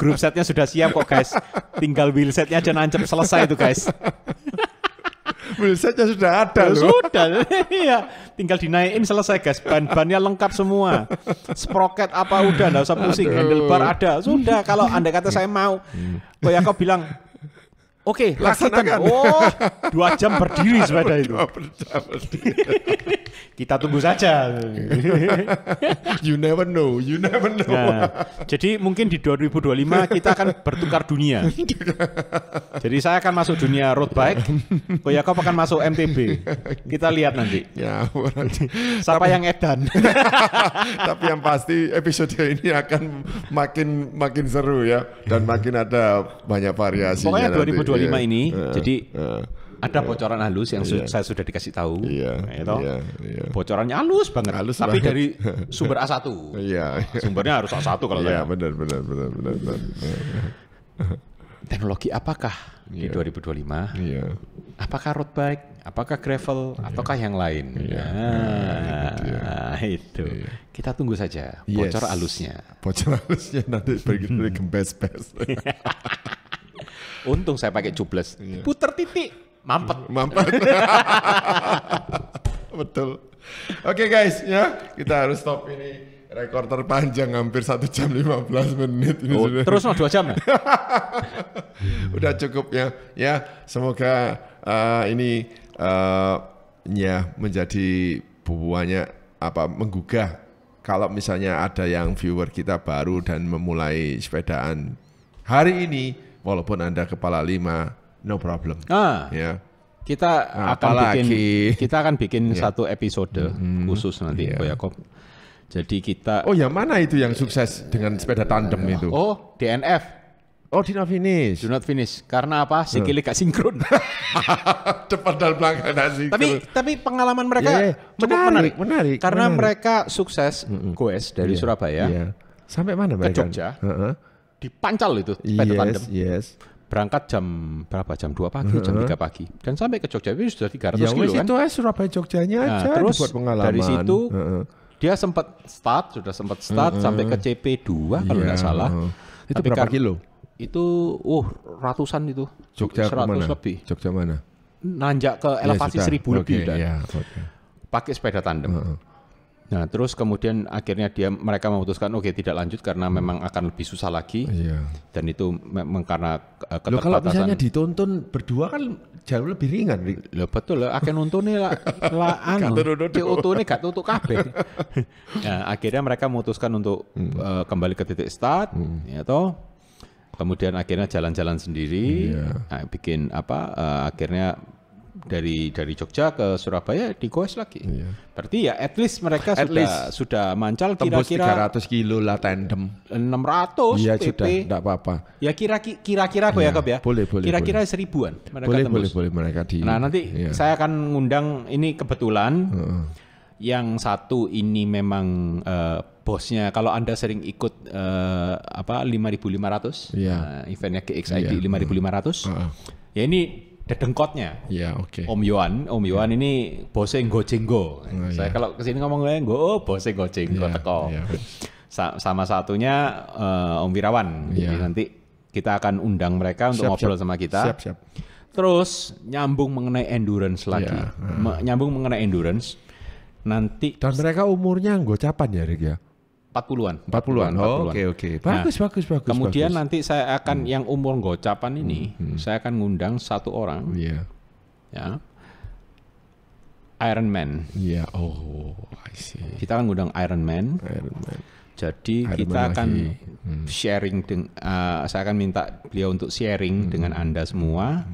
Grup setnya sudah siap kok guys. Tinggal wheelsetnya aja nancep, selesai itu guys. Wheelsetnya sudah ada loh. Sudah, iya. Tinggal dinaikin selesai guys. Ban-bannya lengkap semua. Sprocket apa udah, nggak usah pusing. Handlebar ada, sudah. Kalau andai kata saya mau, Ko Yakob bilang, oke, laksanakan. Oh, 2 jam berdiri sepeda itu. Kita tunggu saja. You never know. Nah, jadi mungkin di 2025 kita akan bertukar dunia. Jadi saya akan masuk dunia road bike, Ko Yakob akan masuk MTB. Kita lihat nanti. Ya, Siapa yang edan? tapi yang pasti episode ini akan makin seru ya dan makin ada banyak variasinya. Pokoknya 2025 nanti, ini, jadi ada bocoran halus yang saya sudah dikasih tahu. Bocorannya halus banget, tapi dari sumber A1. Sumbernya harus A1 kalau saya. Benar. Teknologi apakah di 2025? Apakah road bike, apakah gravel, ataukah yang lain? Itu. Kita tunggu saja bocor halusnya. Bocor halusnya nanti begitu gembes-bes. Untung saya pakai tubeless. Puter titik, mampet. Betul. Oke guys, ya kita harus stop ini. Rekor terpanjang hampir 1 jam 15 menit ini sudah. Terus 2 jam ya? Udah cukup ya. Ya, semoga ini ya menjadi buahnya menggugah kalau misalnya ada yang viewer kita baru dan memulai sepedaan hari ini, walaupun Anda kepala 5, no problem. Ya. Kita akan bikin satu episode khusus nanti Ko Yakob. Jadi kita yang mana itu yang sukses dengan sepeda tandem itu? DNF. Do not finish. Do not finish. Karena apa? Sikilnya gak sinkron. Depan dan belakang gak sinkron. Tapi pengalaman mereka cukup menarik. Karena mereka sukses goes dari Surabaya. Sampai mana mereka? Ke Jogja. Dipancal itu sepeda tandem. Berangkat jam berapa? Jam 2 pagi, jam 3 pagi. Dan sampai ke Jogja itu sudah 300 kilo kan. Itu Surabaya Jogjanya aja terus dibuat pengalaman. Dari situ dia sempat start sampai ke CP2 kalau nggak salah. Itu berapa kilo? Itu ratusan itu. Jogja 100 mana? lebih. Jogja mana? Nanjak ke elevasi 1000 lebih. Okay. Pakai sepeda tandem. Nah, terus kemudian akhirnya mereka memutuskan oke, tidak lanjut karena memang akan lebih susah lagi. Dan itu memang karena keterbatasan. Loh, kalau misalnya ditonton berdua kan jauh lebih ringan. Loh, betul, akan nuntune lah anu. CO2 gak tutup kabeh. Nah, akhirnya mereka memutuskan untuk kembali ke titik start, ya toh. Kemudian akhirnya jalan-jalan sendiri, bikin akhirnya dari Jogja ke Surabaya digoes lagi. Berarti ya at least mereka sudah mancal kira-kira 300 kilo lah tandem. 600 Iya PP. sudah, enggak apa-apa. Ya kira-kira kok ya Kop ya. Boleh. Kira-kira 1000-an mereka tembus. Boleh mereka di. Nah, nanti saya akan ngundang ini kebetulan yang satu ini memang bosnya, kalau Anda sering ikut 5.500 eventnya GXID 5.500. Ya ini dedengkotnya. Om Yohan ini bosnya Gojenggo. Saya kalau kesini ngomong bosnya Gojenggo teko. Sama satunya Om Wirawan. Jadi nanti kita akan undang mereka untuk ngobrol sama kita. Siap. Terus nyambung mengenai endurance lagi. Nyambung mengenai endurance. Nanti dan mereka umurnya gocapan ya, Rick ya? 40-an. Oke. Bagus. Kemudian nanti saya akan yang umur gocapan ini, saya akan ngundang satu orang. Ya. Iron Man. I see. Kita akan ngundang Iron Man. Jadi kita akan sharing saya akan minta beliau untuk sharing dengan Anda semua.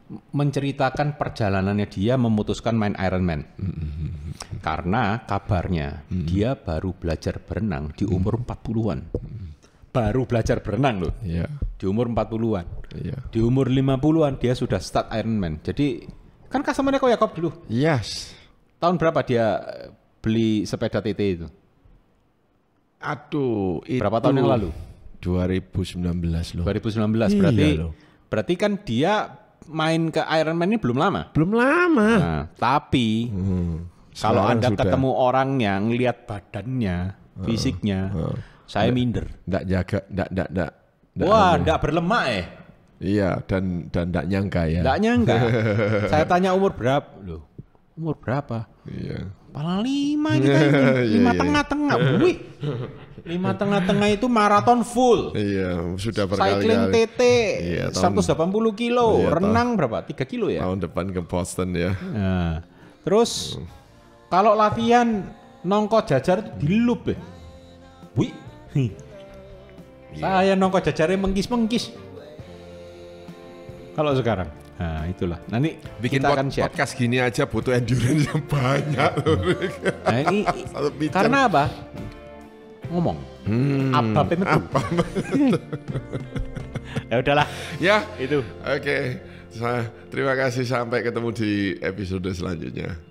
Menceritakan perjalanannya dia memutuskan main Ironman. Karena kabarnya dia baru belajar berenang di umur 40-an. Baru belajar berenang loh. Di umur 40-an. Di umur 50-an dia sudah start Ironman. Jadi kan customer-nya kok Yakob dulu. Yes. Tahun berapa dia beli sepeda TT itu? Aduh, berapa tahun yang lalu? 2019 loh. 2019 berarti kan dia main ke Ironman ini belum lama. Nah, tapi kalau Anda ketemu orang yang lihat badannya, fisiknya, saya minder. Nggak jaga, nggak. Wah, nggak berlemak Iya, dan nggak nyangka ya. Nggak nyangka. Saya tanya umur berapa? Loh, umur berapa? Iya. Paling 5 kita ini. 5 tengah-tengah. Wih. 5 tengah-tengah itu maraton full. Iya, sudah berkali-kali. Cycling TT 180 kilo, renang berapa? 3 kilo ya? Tahun depan ke Boston ya. Nah, terus kalau latihan nongko jajar itu di loop ya. Wih. Saya nongko jajarnya mengkis-mengkis. Kalau sekarang. Nah, itulah. Nanti bikin kita akan share. Podcast gini aja butuh endurance yang banyak. Nah, ini karena apa? Ngomong. Apa ya udahlah. Ya, itu. Oke. Terima kasih, sampai ketemu di episode selanjutnya.